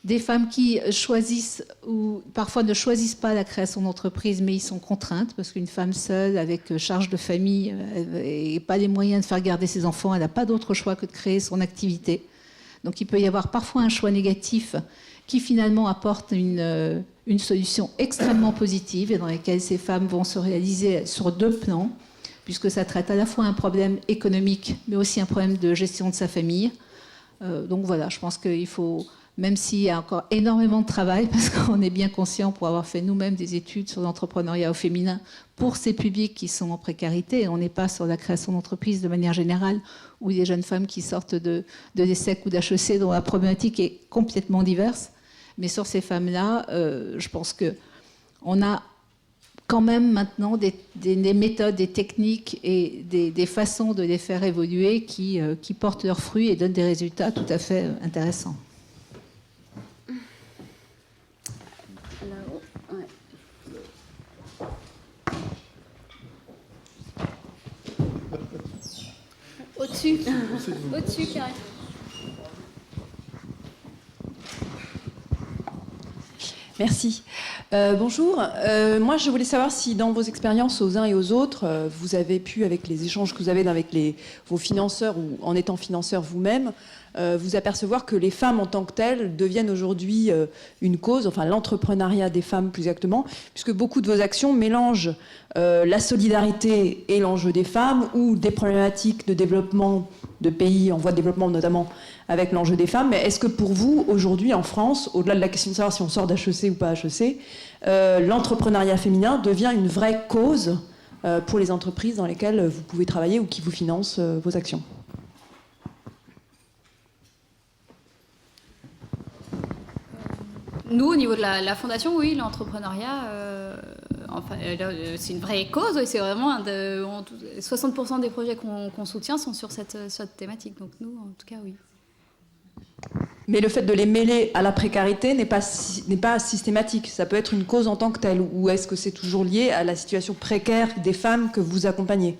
Des femmes qui choisissent ou parfois ne choisissent pas la création d'entreprise, mais ils sont contraintes parce qu'une femme seule avec charge de famille et pas les moyens de faire garder ses enfants, elle n'a pas d'autre choix que de créer son activité. Donc il peut y avoir parfois un choix négatif qui finalement apporte une solution extrêmement positive et dans laquelle ces femmes vont se réaliser sur 2 plans, puisque ça traite à la fois un problème économique, mais aussi un problème de gestion de sa famille. Donc voilà, je pense qu'il faut, même s'il y a encore énormément de travail, parce qu'on est bien conscient pour avoir fait nous-mêmes des études sur l'entrepreneuriat au féminin pour ces publics qui sont en précarité, on n'est pas sur la création d'entreprises de manière générale, ou des jeunes femmes qui sortent de l'ESSEC ou d'HEC, dont la problématique est complètement diverse. Mais sur ces femmes-là, je pense qu'on a quand même maintenant des méthodes, des techniques et des façons de les faire évoluer qui portent leurs fruits et donnent des résultats tout à fait intéressants. Là-haut, ouais. Au-dessus. Au-dessus, Karine. Merci. Bonjour. Moi, je voulais savoir si dans vos expériences aux uns et aux autres, vous avez pu, avec les échanges que vous avez avec vos financeurs ou en étant financeur vous-même, vous apercevoir que les femmes en tant que telles deviennent aujourd'hui une cause, enfin l'entrepreneuriat des femmes plus exactement, puisque beaucoup de vos actions mélangent la solidarité et l'enjeu des femmes ou des problématiques de développement de pays en voie de développement notamment avec l'enjeu des femmes. Mais est-ce que pour vous, aujourd'hui en France, au-delà de la question de savoir si on sort d'HEC ou pas HEC, l'entrepreneuriat féminin devient une vraie cause pour les entreprises dans lesquelles vous pouvez travailler ou qui vous financent vos actions ? Nous, au niveau de la fondation, oui, l'entrepreneuriat, c'est une vraie cause. Oui, c'est vraiment 60% des projets qu'on soutient sont sur cette thématique. Donc nous, en tout cas, oui. Mais le fait de les mêler à la précarité n'est pas systématique. Ça peut être une cause en tant que telle. Ou est-ce que c'est toujours lié à la situation précaire des femmes que vous accompagnez ?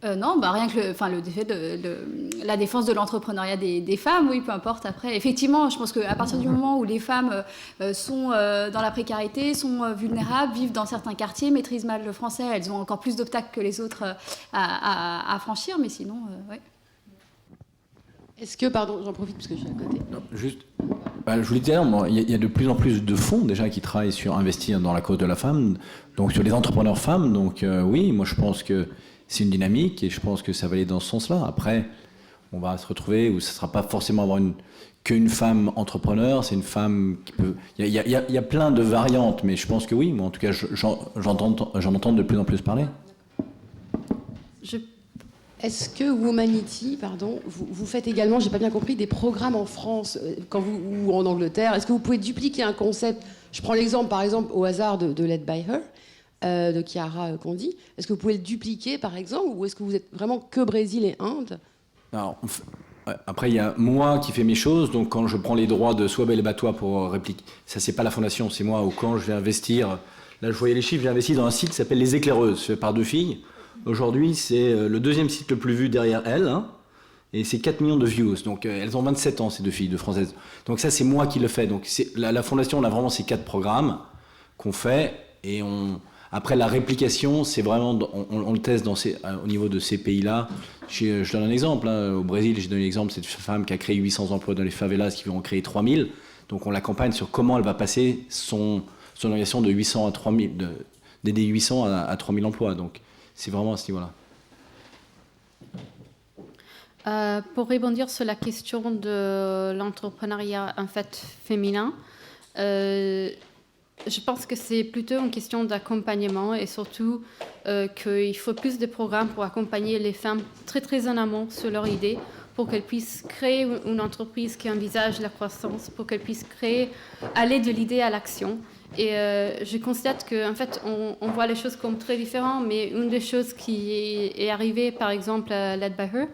Non, rien que la défense de l'entrepreneuriat des femmes, oui, peu importe. Après, effectivement, je pense qu'à partir du moment où les femmes sont dans la précarité, sont vulnérables, vivent dans certains quartiers, maîtrisent mal le français, elles ont encore plus d'obstacles que les autres à franchir, mais sinon, oui. Est-ce que, pardon, j'en profite parce que je suis à côté. Non, juste, je vous l'ai dit, il y a de plus en plus de fonds déjà qui travaillent sur investir dans la cause de la femme, donc sur les entrepreneurs femmes. Donc oui, moi je pense que c'est une dynamique et je pense que ça va aller dans ce sens-là. Après, on va se retrouver où ce ne sera pas forcément avoir qu'une femme entrepreneur, c'est une femme qui peut... Il y a plein de variantes, mais je pense que oui. Moi, en tout cas, j'en entends de plus en plus parler. Est-ce que Womanity, vous faites également, j'ai pas bien compris, des programmes en France ou en Angleterre? Est-ce que vous pouvez dupliquer un concept? Je prends l'exemple, par exemple, au hasard de Led by Her, de Chiara Condi. Est-ce que vous pouvez le dupliquer, par exemple, ou est-ce que vous êtes vraiment que Brésil et Inde? Alors, après, il y a moi qui fais mes choses, donc quand je prends les droits de Swabel et Batois pour répliquer, ça c'est pas la fondation, c'est moi, ou quand je vais investir, là je voyais les chiffres, j'ai investi dans un site qui s'appelle Les Éclaireuses, fait par 2 filles. Aujourd'hui, c'est le 2e site le plus vu derrière elles, hein, et c'est 4 millions de views. Donc elles ont 27 ans, ces 2 filles de françaises. Donc ça, c'est moi qui le fais. Donc la fondation, on a vraiment ces 4 programmes qu'on fait, et après la réplication, c'est vraiment, on le teste au niveau de ces pays-là. Je donne un exemple. Hein. Au Brésil, j'ai donné l'exemple de cette femme qui a créé 800 emplois dans les favelas, qui vont en créer 3000. Donc on l'accompagne sur comment elle va passer son organisation de 800 à 3000, d'aider 800 à 3000 emplois. Donc c'est vraiment à ce niveau-là. Pour rebondir sur la question de l'entrepreneuriat en fait féminin, je pense que c'est plutôt une question d'accompagnement et surtout qu'il faut plus de programmes pour accompagner les femmes très très en amont sur leur idée pour qu'elles puissent créer une entreprise qui envisage la croissance, pour qu'elles puissent aller de l'idée à l'action. Et je constate qu'en fait, on voit les choses comme très différentes, mais une des choses qui est arrivée, par exemple, à Led by Her,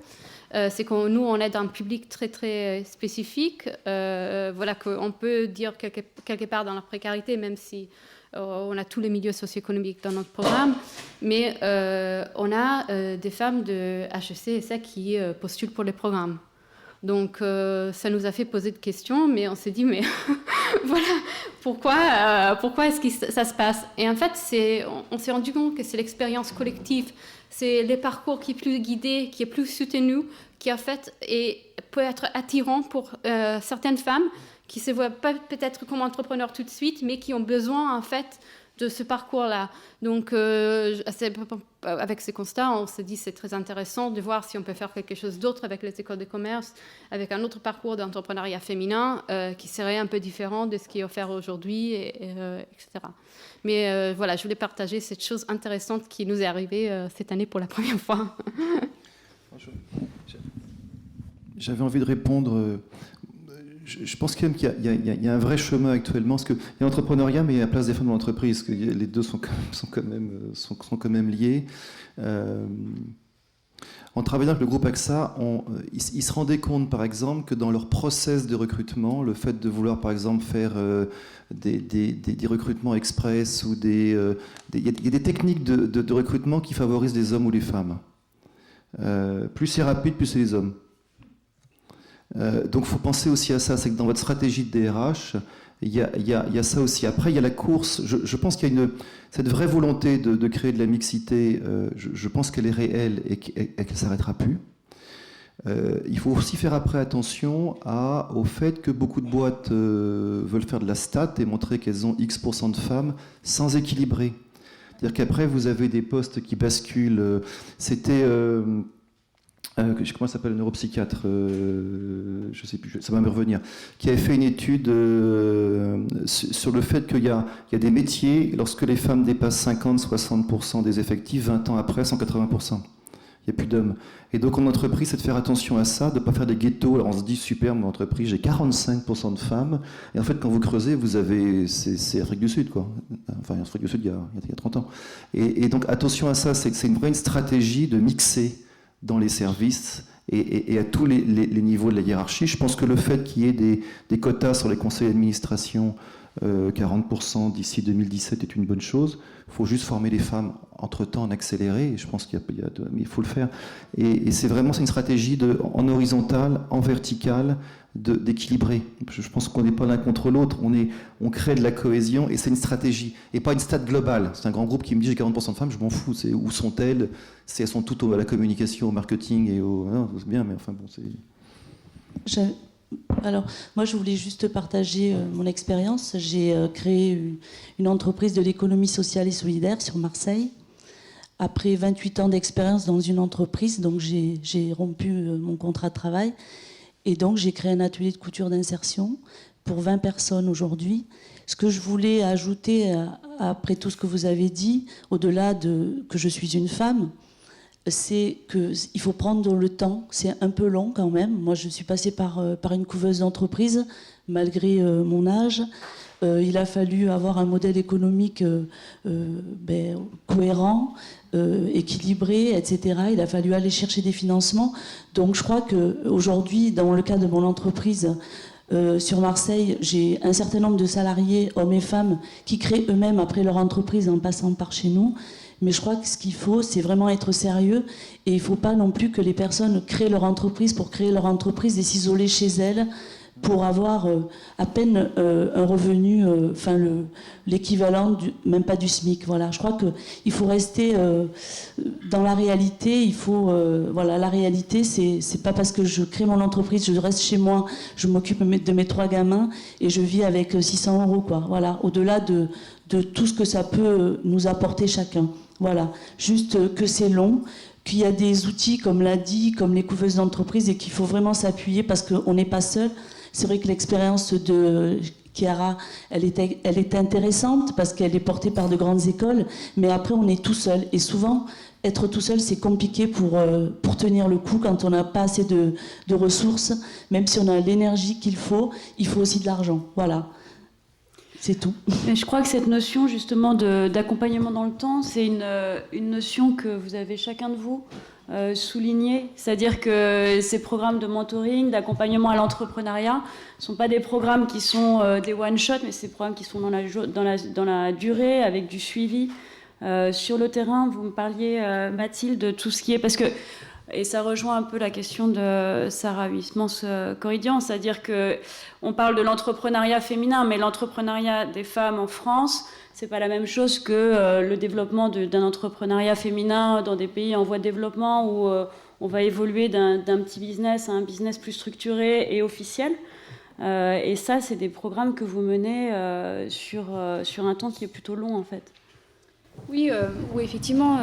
c'est que nous, on aide un public très, très spécifique, voilà, qu'on peut dire quelque part dans la précarité, même si on a tous les milieux socio-économiques dans notre programme, mais on a des femmes de HEC et ça qui postulent pour les programmes. Donc, ça nous a fait poser des questions, mais on s'est dit, mais voilà, pourquoi est-ce que ça se passe? Et en fait, on s'est rendu compte que c'est l'expérience collective, c'est les parcours qui est plus guidé, qui est plus soutenu, qui en fait peut être attirant pour certaines femmes qui ne se voient pas peut-être comme entrepreneurs tout de suite, mais qui ont besoin en fait de ce parcours-là. Donc, avec ces constats, on s'est dit c'est très intéressant de voir si on peut faire quelque chose d'autre avec les écoles de commerce, avec un autre parcours d'entrepreneuriat féminin qui serait un peu différent de ce qui est offert aujourd'hui, etc. Mais voilà, je voulais partager cette chose intéressante qui nous est arrivée cette année pour la première fois. J'avais envie de répondre... Je pense quand même qu'il y a un vrai chemin actuellement, parce qu'il y a l'entrepreneuriat, mais il y a la place des femmes dans l'entreprise, que les deux sont quand même liés. En travaillant avec le groupe AXA, ils se rendaient compte, par exemple, que dans leur process de recrutement, le fait de vouloir, par exemple, faire des recrutements express, ou il y a des techniques de recrutement qui favorisent les hommes ou les femmes. Plus c'est rapide, plus c'est les hommes. Donc il faut penser aussi à ça, c'est que dans votre stratégie de DRH, il y a ça aussi. Après, il y a la course. Je pense qu'il y a cette vraie volonté de créer de la mixité, je pense qu'elle est réelle et qu'elle ne s'arrêtera plus. Il faut aussi faire après attention au fait que beaucoup de boîtes veulent faire de la stat et montrer qu'elles ont X% de femmes sans équilibrer. C'est-à-dire qu'après, vous avez des postes qui basculent. C'était... comment s'appelle le neuropsychiatre, je ne sais plus, ça va me revenir, qui avait fait une étude sur le fait qu'il y a des métiers, lorsque les femmes dépassent 50-60% des effectifs, 20 ans après, 180%. Il n'y a plus d'hommes. Et donc en entreprise, c'est de faire attention à ça, de ne pas faire des ghettos. Alors on se dit, super, mon entreprise, j'ai 45% de femmes. Et en fait, quand vous creusez, vous avez... C'est Afrique du Sud, quoi. Enfin, Afrique du Sud, il y a 30 ans. Et donc attention à ça, c'est une vraie stratégie de mixer dans les services et à tous les niveaux de la hiérarchie. Je pense que le fait qu'il y ait des quotas sur les conseils d'administration, 40% d'ici 2017 est une bonne chose. Il faut juste former les femmes entre-temps en accéléré, et je pense mais il faut le faire. Et c'est vraiment une stratégie en horizontal, en vertical, d'équilibrer. Je pense qu'on n'est pas l'un contre l'autre, on crée de la cohésion, et c'est une stratégie, et pas une stat globale. C'est un grand groupe qui me dit j'ai 40% de femmes, je m'en fous, où sont-elles? Si elles sont toutes à la communication, au marketing, non, c'est bien, mais enfin bon, c'est... Alors, moi, je voulais juste partager mon expérience. J'ai créé une entreprise de l'économie sociale et solidaire sur Marseille. Après 28 ans d'expérience dans une entreprise, donc j'ai rompu mon contrat de travail. Et donc, j'ai créé un atelier de couture d'insertion pour 20 personnes aujourd'hui. Ce que je voulais ajouter, après tout ce que vous avez dit, au-delà de que je suis une femme, c'est qu'il faut prendre le temps. C'est un peu long quand même. Moi, je suis passée par une couveuse d'entreprise, malgré mon âge. Il a fallu avoir un modèle économique cohérent, équilibré, etc. Il a fallu aller chercher des financements. Donc je crois qu'aujourd'hui, dans le cas de mon entreprise sur Marseille, j'ai un certain nombre de salariés, hommes et femmes, qui créent eux-mêmes après leur entreprise en passant par chez nous. Mais je crois que ce qu'il faut, c'est vraiment être sérieux. Et il ne faut pas non plus que les personnes créent leur entreprise pour créer leur entreprise et s'isoler chez elles pour avoir à peine un revenu, l'équivalent, même pas du SMIC. Voilà. Je crois qu'il faut rester dans la réalité. La réalité, c'est pas parce que je crée mon entreprise, je reste chez moi, je m'occupe de mes 3 gamins et je vis avec 600 €, quoi. Voilà. Au-delà de tout ce que ça peut nous apporter chacun. Voilà. Juste que c'est long, qu'il y a des outils, comme l'a dit, comme les couveuses d'entreprise, et qu'il faut vraiment s'appuyer parce qu'on n'est pas seul. C'est vrai que l'expérience de Chiara, elle est intéressante parce qu'elle est portée par de grandes écoles, mais après on est tout seul. Et souvent, être tout seul, c'est compliqué pour tenir le coup quand on n'a pas assez de ressources. Même si on a l'énergie qu'il faut, il faut aussi de l'argent. Voilà. C'est tout. Mais je crois que cette notion justement d'accompagnement dans le temps, c'est une notion que vous avez chacun de vous soulignée. C'est-à-dire que ces programmes de mentoring, d'accompagnement à l'entrepreneuriat, ne sont pas des programmes qui sont des one-shot, mais c'est des programmes qui sont dans la durée, avec du suivi. Sur le terrain, vous me parliez, Mathilde, de tout ce qui est... Parce que, et ça rejoint un peu la question de Sarah Huysmans-Corridian, c'est-à-dire qu'on parle de l'entrepreneuriat féminin, mais l'entrepreneuriat des femmes en France, c'est pas la même chose que le développement d'un entrepreneuriat féminin dans des pays en voie de développement où on va évoluer d'un petit business à un business plus structuré et officiel. Et ça, c'est des programmes que vous menez sur un temps qui est plutôt long, en fait. Oui, effectivement,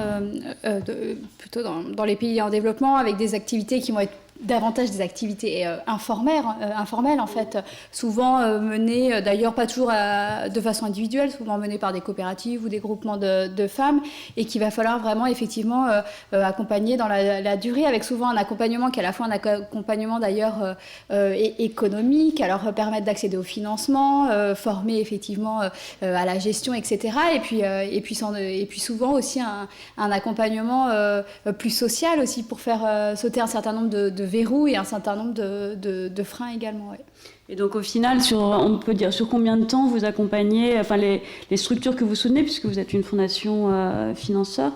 plutôt dans les pays en développement, avec des activités qui vont être davantage des activités informelles en fait, souvent menées, d'ailleurs pas toujours de façon individuelle, souvent menées par des coopératives ou des groupements de femmes, et qu'il va falloir vraiment effectivement accompagner dans la durée, avec souvent un accompagnement qui est à la fois un accompagnement d'ailleurs économique, à leur permettre d'accéder au financement, former effectivement à la gestion, etc. Et puis souvent aussi un accompagnement plus social aussi, pour faire sauter un certain nombre de verrous et un certain nombre de freins également. Ouais. Et donc au final, on peut dire sur combien de temps vous accompagnez, enfin les structures que vous soutenez, puisque vous êtes une fondation financeur,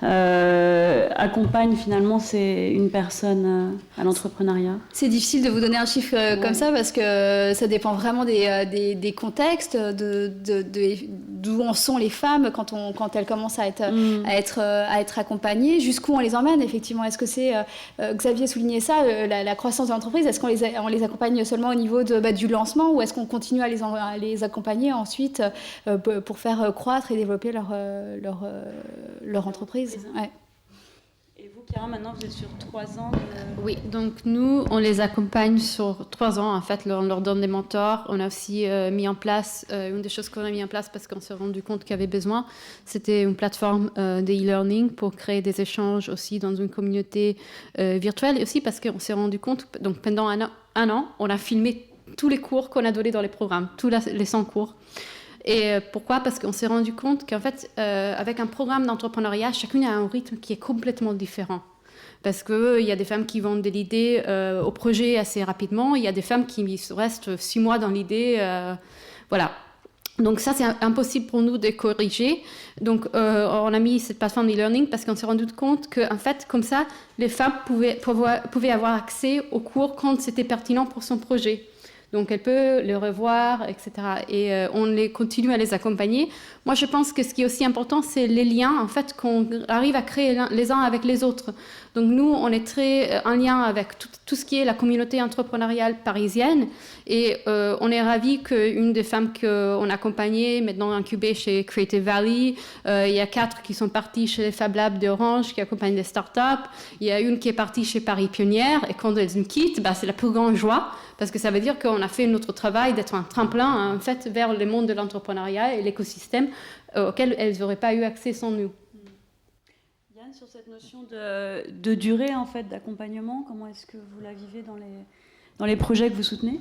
accompagnent finalement une personne à l'entrepreneuriat? C'est difficile de vous donner un chiffre comme ça, parce que ça dépend vraiment des contextes, d'où en sont les femmes quand elles commencent à être accompagnées, jusqu'où on les emmène effectivement. Est-ce que c'est, Xavier soulignait ça, la croissance de l'entreprise, est-ce qu'on les accompagne seulement au niveau du lancement, ou est-ce qu'on continue à les accompagner ensuite pour faire croître et développer leur entreprise? Ouais. Et vous, Chiara, maintenant vous êtes sur 3 ans Oui, donc nous, on les accompagne sur 3 ans. En fait, on leur donne des mentors. On a aussi mis en place, une des choses qu'on a mis en place parce qu'on s'est rendu compte qu'il y avait besoin, c'était une plateforme de e-learning pour créer des échanges aussi dans une communauté virtuelle, et aussi parce qu'on s'est rendu compte, donc pendant un an, on a filmé tous les cours qu'on a donnés dans les programmes, tous les 100 cours. Et pourquoi? Parce qu'on s'est rendu compte qu'en fait, avec un programme d'entrepreneuriat, chacune a un rythme qui est complètement différent. Parce qu'il y a des femmes qui vendent de l'idée au projet assez rapidement, il y a des femmes qui restent 6 mois dans l'idée. Voilà. Donc ça, c'est impossible pour nous de corriger. Donc on a mis cette plateforme d'e-learning parce qu'on s'est rendu compte qu'en fait, comme ça, les femmes pouvaient avoir accès aux cours quand c'était pertinent pour son projet. Donc, elle peut le revoir, etc. Et on continue à les accompagner. Moi, je pense que ce qui est aussi important, c'est les liens, en fait, qu'on arrive à créer les uns avec les autres. Donc, nous, on est très en lien avec tout ce qui est la communauté entrepreneuriale parisienne. Et on est ravis qu'une des femmes qu'on a accompagnées, maintenant incubée chez Creative Valley, il y a 4 qui sont parties chez les Fab Labs d'Orange, qui accompagnent des startups. Il y a une qui est partie chez Paris Pionnière. Et quand elles nous quittent, c'est la plus grande joie. Parce que ça veut dire qu'on a fait notre travail d'être un tremplin, en fait, vers le monde de l'entrepreneuriat et l'écosystème auquel elles n'auraient pas eu accès sans nous. Yann, Hélène, sur cette notion de durée en fait, d'accompagnement. Comment est-ce que vous la vivez dans les projets que vous soutenez ?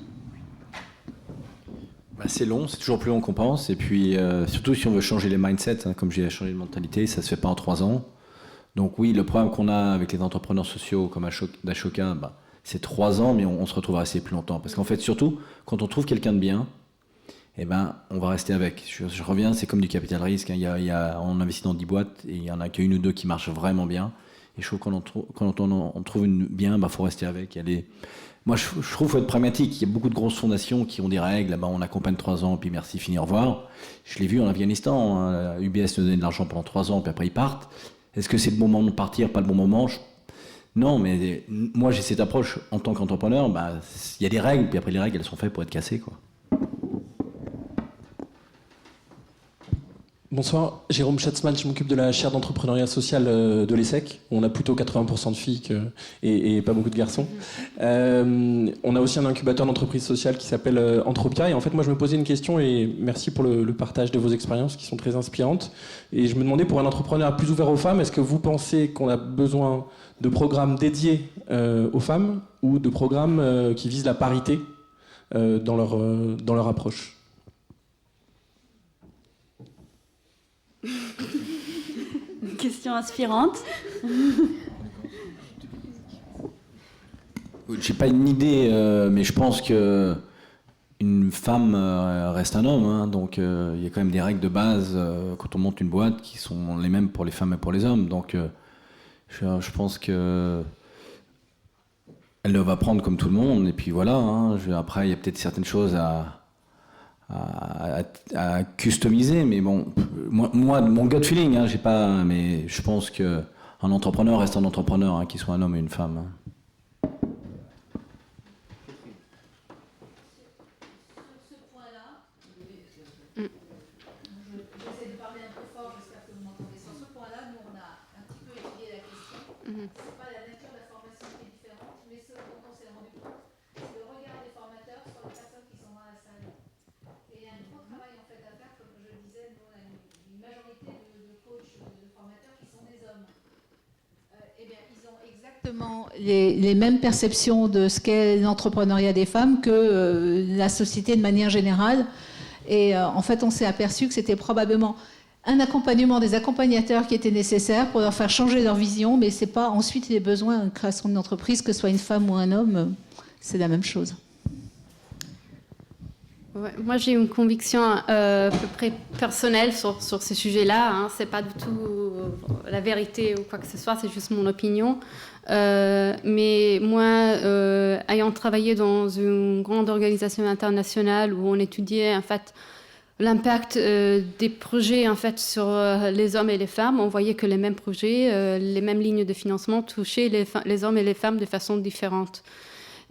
C'est long, c'est toujours plus long qu'on pense. Et puis, surtout si on veut changer les mindsets, comme j'ai changé de mentalité, ça ne se fait pas en 3 ans. Donc oui, le problème qu'on a avec les entrepreneurs sociaux comme Ashoka, c'est 3 ans, mais on se retrouve à rester plus longtemps. Parce qu'en fait, surtout, quand on trouve quelqu'un de bien, on va rester avec. Je reviens, c'est comme du capital risque. On investit dans 10 boîtes et il n'y en a qu'une ou deux qui marchent vraiment bien. Et je trouve que quand on trouve une bien, faut rester avec. Moi, je trouve qu'il faut être pragmatique. Il y a beaucoup de grosses fondations qui ont des règles. On accompagne 3 ans, puis merci, fini, au revoir. Je l'ai vu en Afghanistan. UBS nous donnait de l'argent pendant 3 ans, puis après ils partent. Est-ce que c'est le bon moment de partir, pas le bon moment ? Non, mais moi j'ai cette approche en tant qu'entrepreneur. Il y a des règles, puis après les règles, elles sont faites pour être cassées, quoi. Bonsoir, Jérôme Schatzman, je m'occupe de la chaire d'entrepreneuriat social de l'ESSEC. On a plutôt 80% de filles et pas beaucoup de garçons. On a aussi un incubateur d'entreprise sociale qui s'appelle Entropia. Et en fait, moi, je me posais une question et merci pour le partage de vos expériences qui sont très inspirantes. Et je me demandais, pour un entrepreneur plus ouvert aux femmes, est-ce que vous pensez qu'on a besoin de programmes dédiés aux femmes ou de programmes qui visent la parité dans leur approche ? Une question inspirante. J'ai pas une idée, mais je pense que une femme reste un homme, donc il y a quand même des règles de base quand on monte une boîte qui sont les mêmes pour les femmes et pour les hommes. Donc je pense que elle va prendre comme tout le monde. Et puis voilà. Après, il y a peut-être certaines choses à customiser, mais bon, moi mon gut feeling, mais je pense qu'un entrepreneur reste un entrepreneur, qu'il soit un homme et une femme. Sur ce point-là, j'essaie de parler un peu fort, j'espère que vous m'entendez. Sur ce point-là, nous on a un petit peu étudié la question. C'est pas la nature de la formation qui est différente, mais ce dont on s'est rendu compte, c'est le regard des formateurs sur les personnes qui sont dans la salle. Et il y a un gros travail en fait à faire, comme je le disais, nous on a une majorité de coachs, de formateurs qui sont des hommes. Ils ont exactement les mêmes perceptions de ce qu'est l'entrepreneuriat des femmes que la société de manière générale. Et en fait, on s'est aperçu que c'était probablement un accompagnement des accompagnateurs qui était nécessaire pour leur faire changer leur vision, mais c'est pas ensuite les besoins de création d'une entreprise, que ce soit une femme ou un homme, c'est la même chose. Ouais, moi, j'ai une conviction à peu près personnelle sur ces sujets-là. C'est pas du tout la vérité ou quoi que ce soit, c'est juste mon opinion. Mais moi, ayant travaillé dans une grande organisation internationale où on étudiait en fait l'impact des projets en fait sur les hommes et les femmes, on voyait que les mêmes projets, les mêmes lignes de financement touchaient les hommes et les femmes de façon différente.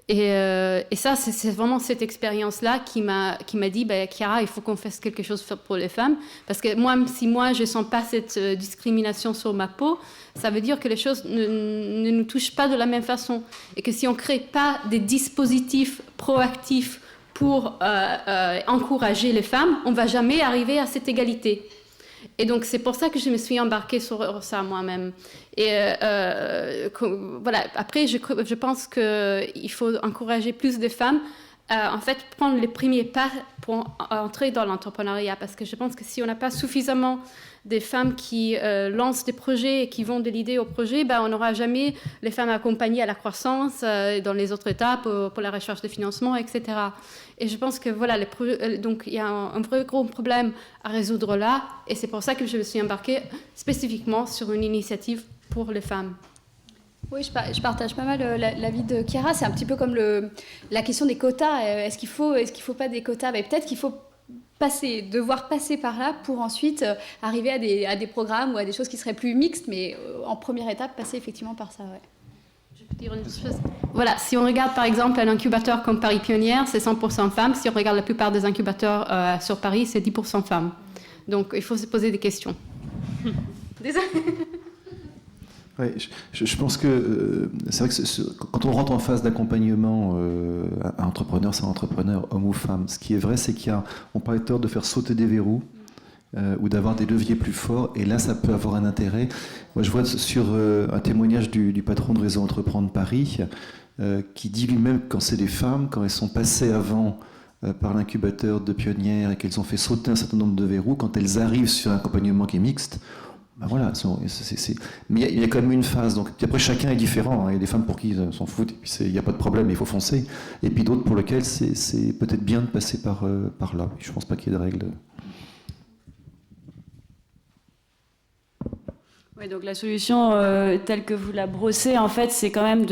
Et ça, c'est vraiment cette expérience-là qui m'a dit, Chiara, il faut qu'on fasse quelque chose pour les femmes. Parce que si moi, je ne sens pas cette discrimination sur ma peau, ça veut dire que les choses ne nous touchent pas de la même façon. Et que si on ne crée pas des dispositifs proactifs pour encourager les femmes, on ne va jamais arriver à cette égalité. Et donc, c'est pour ça que je me suis embarquée sur ça moi-même. Et voilà. Après, je pense qu'il faut encourager plus de femmes à en fait, prendre les premiers pas pour entrer dans l'entrepreneuriat. Parce que je pense que si on n'a pas suffisamment des femmes qui lancent des projets et qui vont de l'idée au projet, on n'aura jamais les femmes accompagnées à la croissance, dans les autres étapes, pour la recherche de financement, etc. Et je pense que voilà, donc il y a un vrai gros problème à résoudre là, et c'est pour ça que je me suis embarquée spécifiquement sur une initiative pour les femmes. Oui, je partage pas mal l'avis de Chiara. C'est un petit peu comme la question des quotas. Est-ce qu'il faut pas des quotas ? Peut-être qu'il faut devoir passer par là pour ensuite arriver à des programmes ou à des choses qui seraient plus mixtes, mais en première étape, passer effectivement par ça. Ouais. Je peux dire une chose. Voilà, si on regarde par exemple un incubateur comme Paris Pionnière, c'est 100% femmes. Si on regarde la plupart des incubateurs sur Paris, c'est 10% femmes. Donc il faut se poser des questions. Désolée. Ouais, je pense que c'est vrai que quand on rentre en phase d'accompagnement à entrepreneur, c'est un entrepreneur, homme ou femme. Ce qui est vrai, c'est on parlait tout à l'heure de faire sauter des verrous. ou d'avoir des leviers plus forts. Et là, ça peut avoir un intérêt. Moi, je vois sur un témoignage du patron de Réseau Entreprendre Paris, qui dit lui-même que quand c'est des femmes, quand elles sont passées avant par l'incubateur de pionnières et qu'elles ont fait sauter un certain nombre de verrous, quand elles arrivent sur un accompagnement qui est mixte, ben voilà, mais il y a quand même une phase. Donc après, chacun est différent. Il y a des femmes pour qui ils s'en foutent, et puis il n'y a pas de problème, il faut foncer. Et puis d'autres pour lesquelles c'est peut-être bien de passer par là. Je ne pense pas qu'il y ait de règles. Oui, donc la solution telle que vous la brossez, en fait, c'est quand même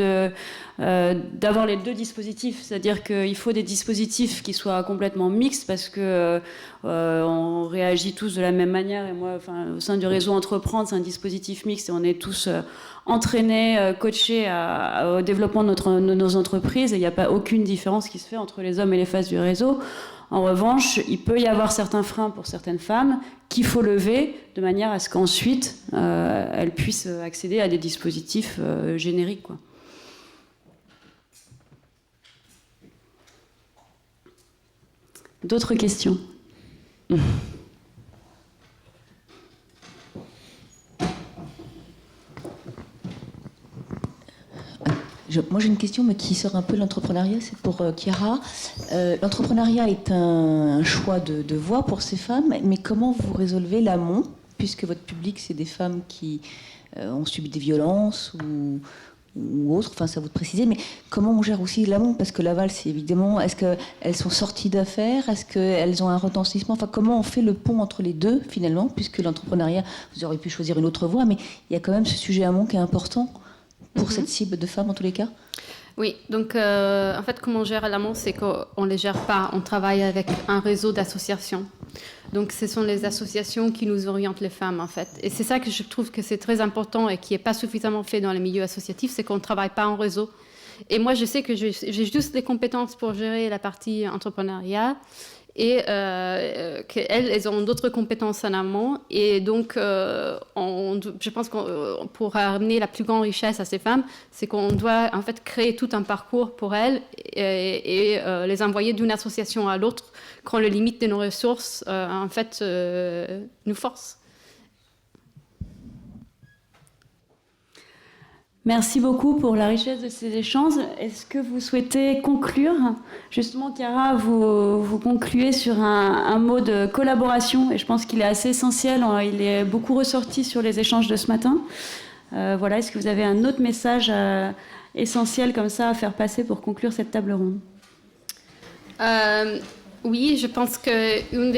d'avoir les deux dispositifs. C'est-à-dire qu'il faut des dispositifs qui soient complètement mixtes parce que on réagit tous de la même manière. Et moi, au sein du réseau Entreprendre, c'est un dispositif mixte et on est tous entraînés, coachés au développement de nos entreprises. Et il n'y a pas aucune différence qui se fait entre les hommes et les femmes du réseau. En revanche, il peut y avoir certains freins pour certaines femmes qu'il faut lever de manière à ce qu'ensuite elles puissent accéder à des dispositifs génériques, quoi. D'autres questions ? Moi, j'ai une question mais qui sort un peu de l'entrepreneuriat, c'est pour Chiara. L'entrepreneuriat est un choix de voie pour ces femmes, mais comment vous résolvez l'amont, puisque votre public, c'est des femmes qui ont subi des violences ou autres, enfin, ça vous de préciser, mais comment on gère aussi l'amont? Parce que l'aval, c'est évidemment, est-ce qu'elles sont sorties d'affaires? Est-ce qu'elles ont un retentissement? Enfin, comment on fait le pont entre les deux, finalement, puisque l'entrepreneuriat, vous auriez pu choisir une autre voie, mais il y a quand même ce sujet amont qui est important pour cette cible de femmes, en tous les cas? Oui, donc en fait, comment on gère l'amont, c'est qu'on ne les gère pas. On travaille avec un réseau d'associations. Donc, ce sont les associations qui nous orientent les femmes, en fait. Et c'est ça que je trouve que c'est très important et qui n'est pas suffisamment fait dans les milieux associatifs, c'est qu'on ne travaille pas en réseau. Et moi, je sais que j'ai juste les compétences pour gérer la partie entrepreneuriat et qu'elles ont d'autres compétences en amont. Et donc, je pense que pour amener la plus grande richesse à ces femmes, c'est qu'on doit en fait créer tout un parcours pour elles et les envoyer d'une association à l'autre quand le limite de nos ressources en fait nous force. Merci beaucoup pour la richesse de ces échanges. Est-ce que vous souhaitez conclure? Justement, Chiara, vous concluez sur un mot de collaboration, et je pense qu'il est assez essentiel. Il est beaucoup ressorti sur les échanges de ce matin. Voilà, est-ce que vous avez un autre message essentiel comme ça à faire passer pour conclure cette table ronde? Oui, je pense qu'une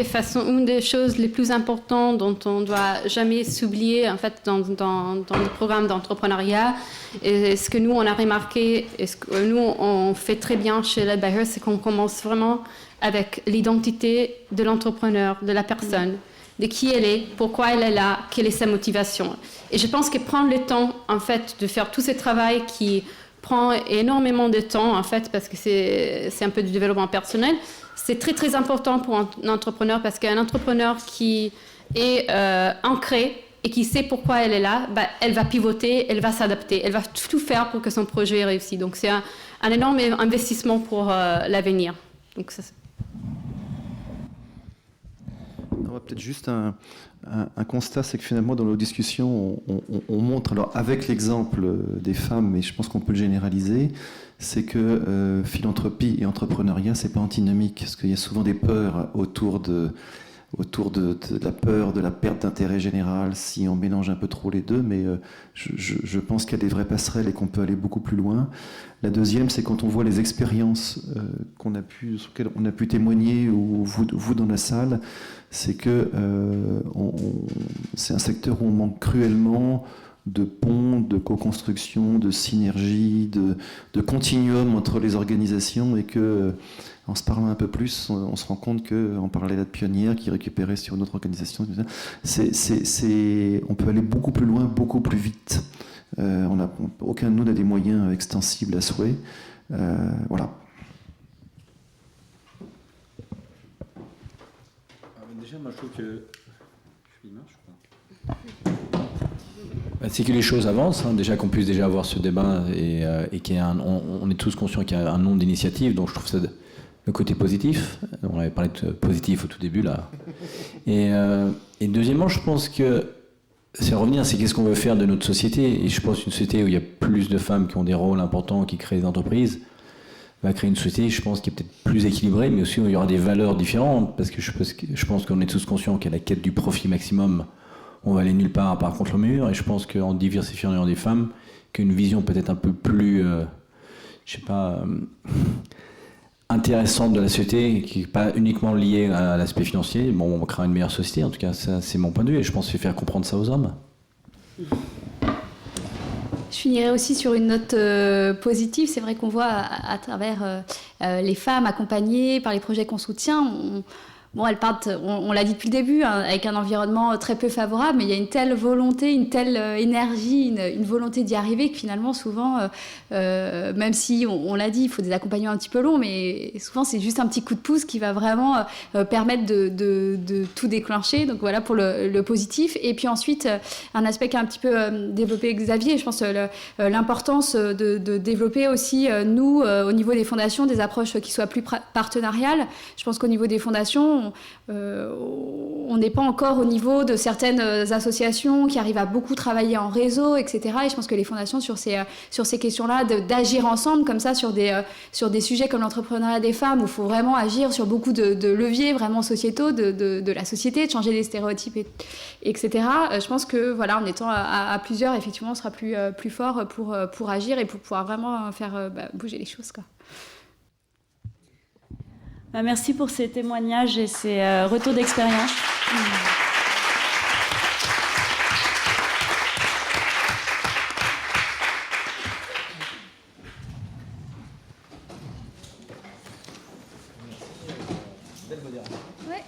des choses les plus importantes dont on ne doit jamais s'oublier en fait, dans le programme d'entrepreneuriat, et ce que nous, on a remarqué, et ce que nous, on fait très bien chez Led by Her, c'est qu'on commence vraiment avec l'identité de l'entrepreneur, de la personne, de qui elle est, pourquoi elle est là, quelle est sa motivation. Et je pense que prendre le temps, en fait, de faire tout ce travail qui prend énormément de temps, en fait, parce que c'est un peu du développement personnel, c'est très, très important pour un entrepreneur, parce qu'un entrepreneur qui est ancré et qui sait pourquoi elle est là, elle va pivoter, elle va s'adapter, elle va tout faire pour que son projet réussisse. Donc, c'est un énorme investissement pour l'avenir. Donc, ça, on va peut-être juste un constat, c'est que finalement, dans nos discussions, on montre, alors avec l'exemple des femmes, mais je pense qu'on peut le généraliser, c'est que philanthropie et entrepreneuriat, c'est pas antinomique, parce qu'il y a souvent des peurs autour de la peur de la perte d'intérêt général si on mélange un peu trop les deux, mais je pense qu'il y a des vraies passerelles et qu'on peut aller beaucoup plus loin. La deuxième, c'est quand on voit les expériences sur lesquelles on a pu témoigner, ou vous dans la salle, c'est que c'est un secteur où on manque cruellement de ponts, de co-construction, de synergie, de continuum entre les organisations, et que en se parlant un peu plus, on se rend compte qu'on parlait là de pionnières qui récupéraient sur une autre organisation. On peut aller beaucoup plus loin, beaucoup plus vite. Aucun de nous n'a des moyens extensibles à souhait. Voilà. Déjà, moi je trouve que... C'est que les choses avancent, hein. Déjà qu'on puisse déjà avoir ce débat et qu'on est tous conscients qu'il y a un nombre d'initiatives, donc je trouve ça le côté positif. On avait parlé de positif au tout début, là. Et deuxièmement, je pense que c'est revenir, c'est qu'est-ce qu'on veut faire de notre société. Et je pense qu'une société où il y a plus de femmes qui ont des rôles importants, qui créent des entreprises, va créer une société, je pense, qui est peut-être plus équilibrée, mais aussi où il y aura des valeurs différentes. Parce que je pense qu'on est tous conscients qu'à la quête du profit maximum, on va aller nulle part à part contre le mur. Et je pense qu'en diversifiant en ayant des femmes, qu'une vision peut-être un peu plus, intéressante de la société, qui n'est pas uniquement liée à l'aspect financier. Bon, on va créer une meilleure société, en tout cas, ça, c'est mon point de vue, et je pense qu'il faut faire comprendre ça aux hommes. Je finirai aussi sur une note positive. C'est vrai qu'on voit à travers les femmes accompagnées par les projets qu'on soutient, elles partent, on l'a dit depuis le début, avec un environnement très peu favorable, mais il y a une telle volonté, une telle énergie, une volonté d'y arriver que finalement, souvent, même si on l'a dit, il faut des accompagnements un petit peu longs, mais souvent c'est juste un petit coup de pouce qui va vraiment permettre de tout déclencher. Donc voilà pour le positif. Et puis ensuite, un aspect qui a un petit peu développé Xavier, je pense l'importance de développer aussi, nous, au niveau des fondations, des approches qui soient plus partenariales. Je pense qu'au niveau des fondations, on n'est pas encore au niveau de certaines associations qui arrivent à beaucoup travailler en réseau, etc. Et je pense que les fondations, sur ces questions-là, d'agir ensemble, comme ça, sur des sujets comme l'entrepreneuriat des femmes, où il faut vraiment agir sur beaucoup de leviers vraiment sociétaux de la société, de changer les stéréotypes, etc. Je pense que, voilà, en étant à plusieurs, effectivement, on sera plus fort pour agir et pour pouvoir vraiment faire bouger les choses, quoi. Merci pour ces témoignages et ces retours d'expérience. Ouais.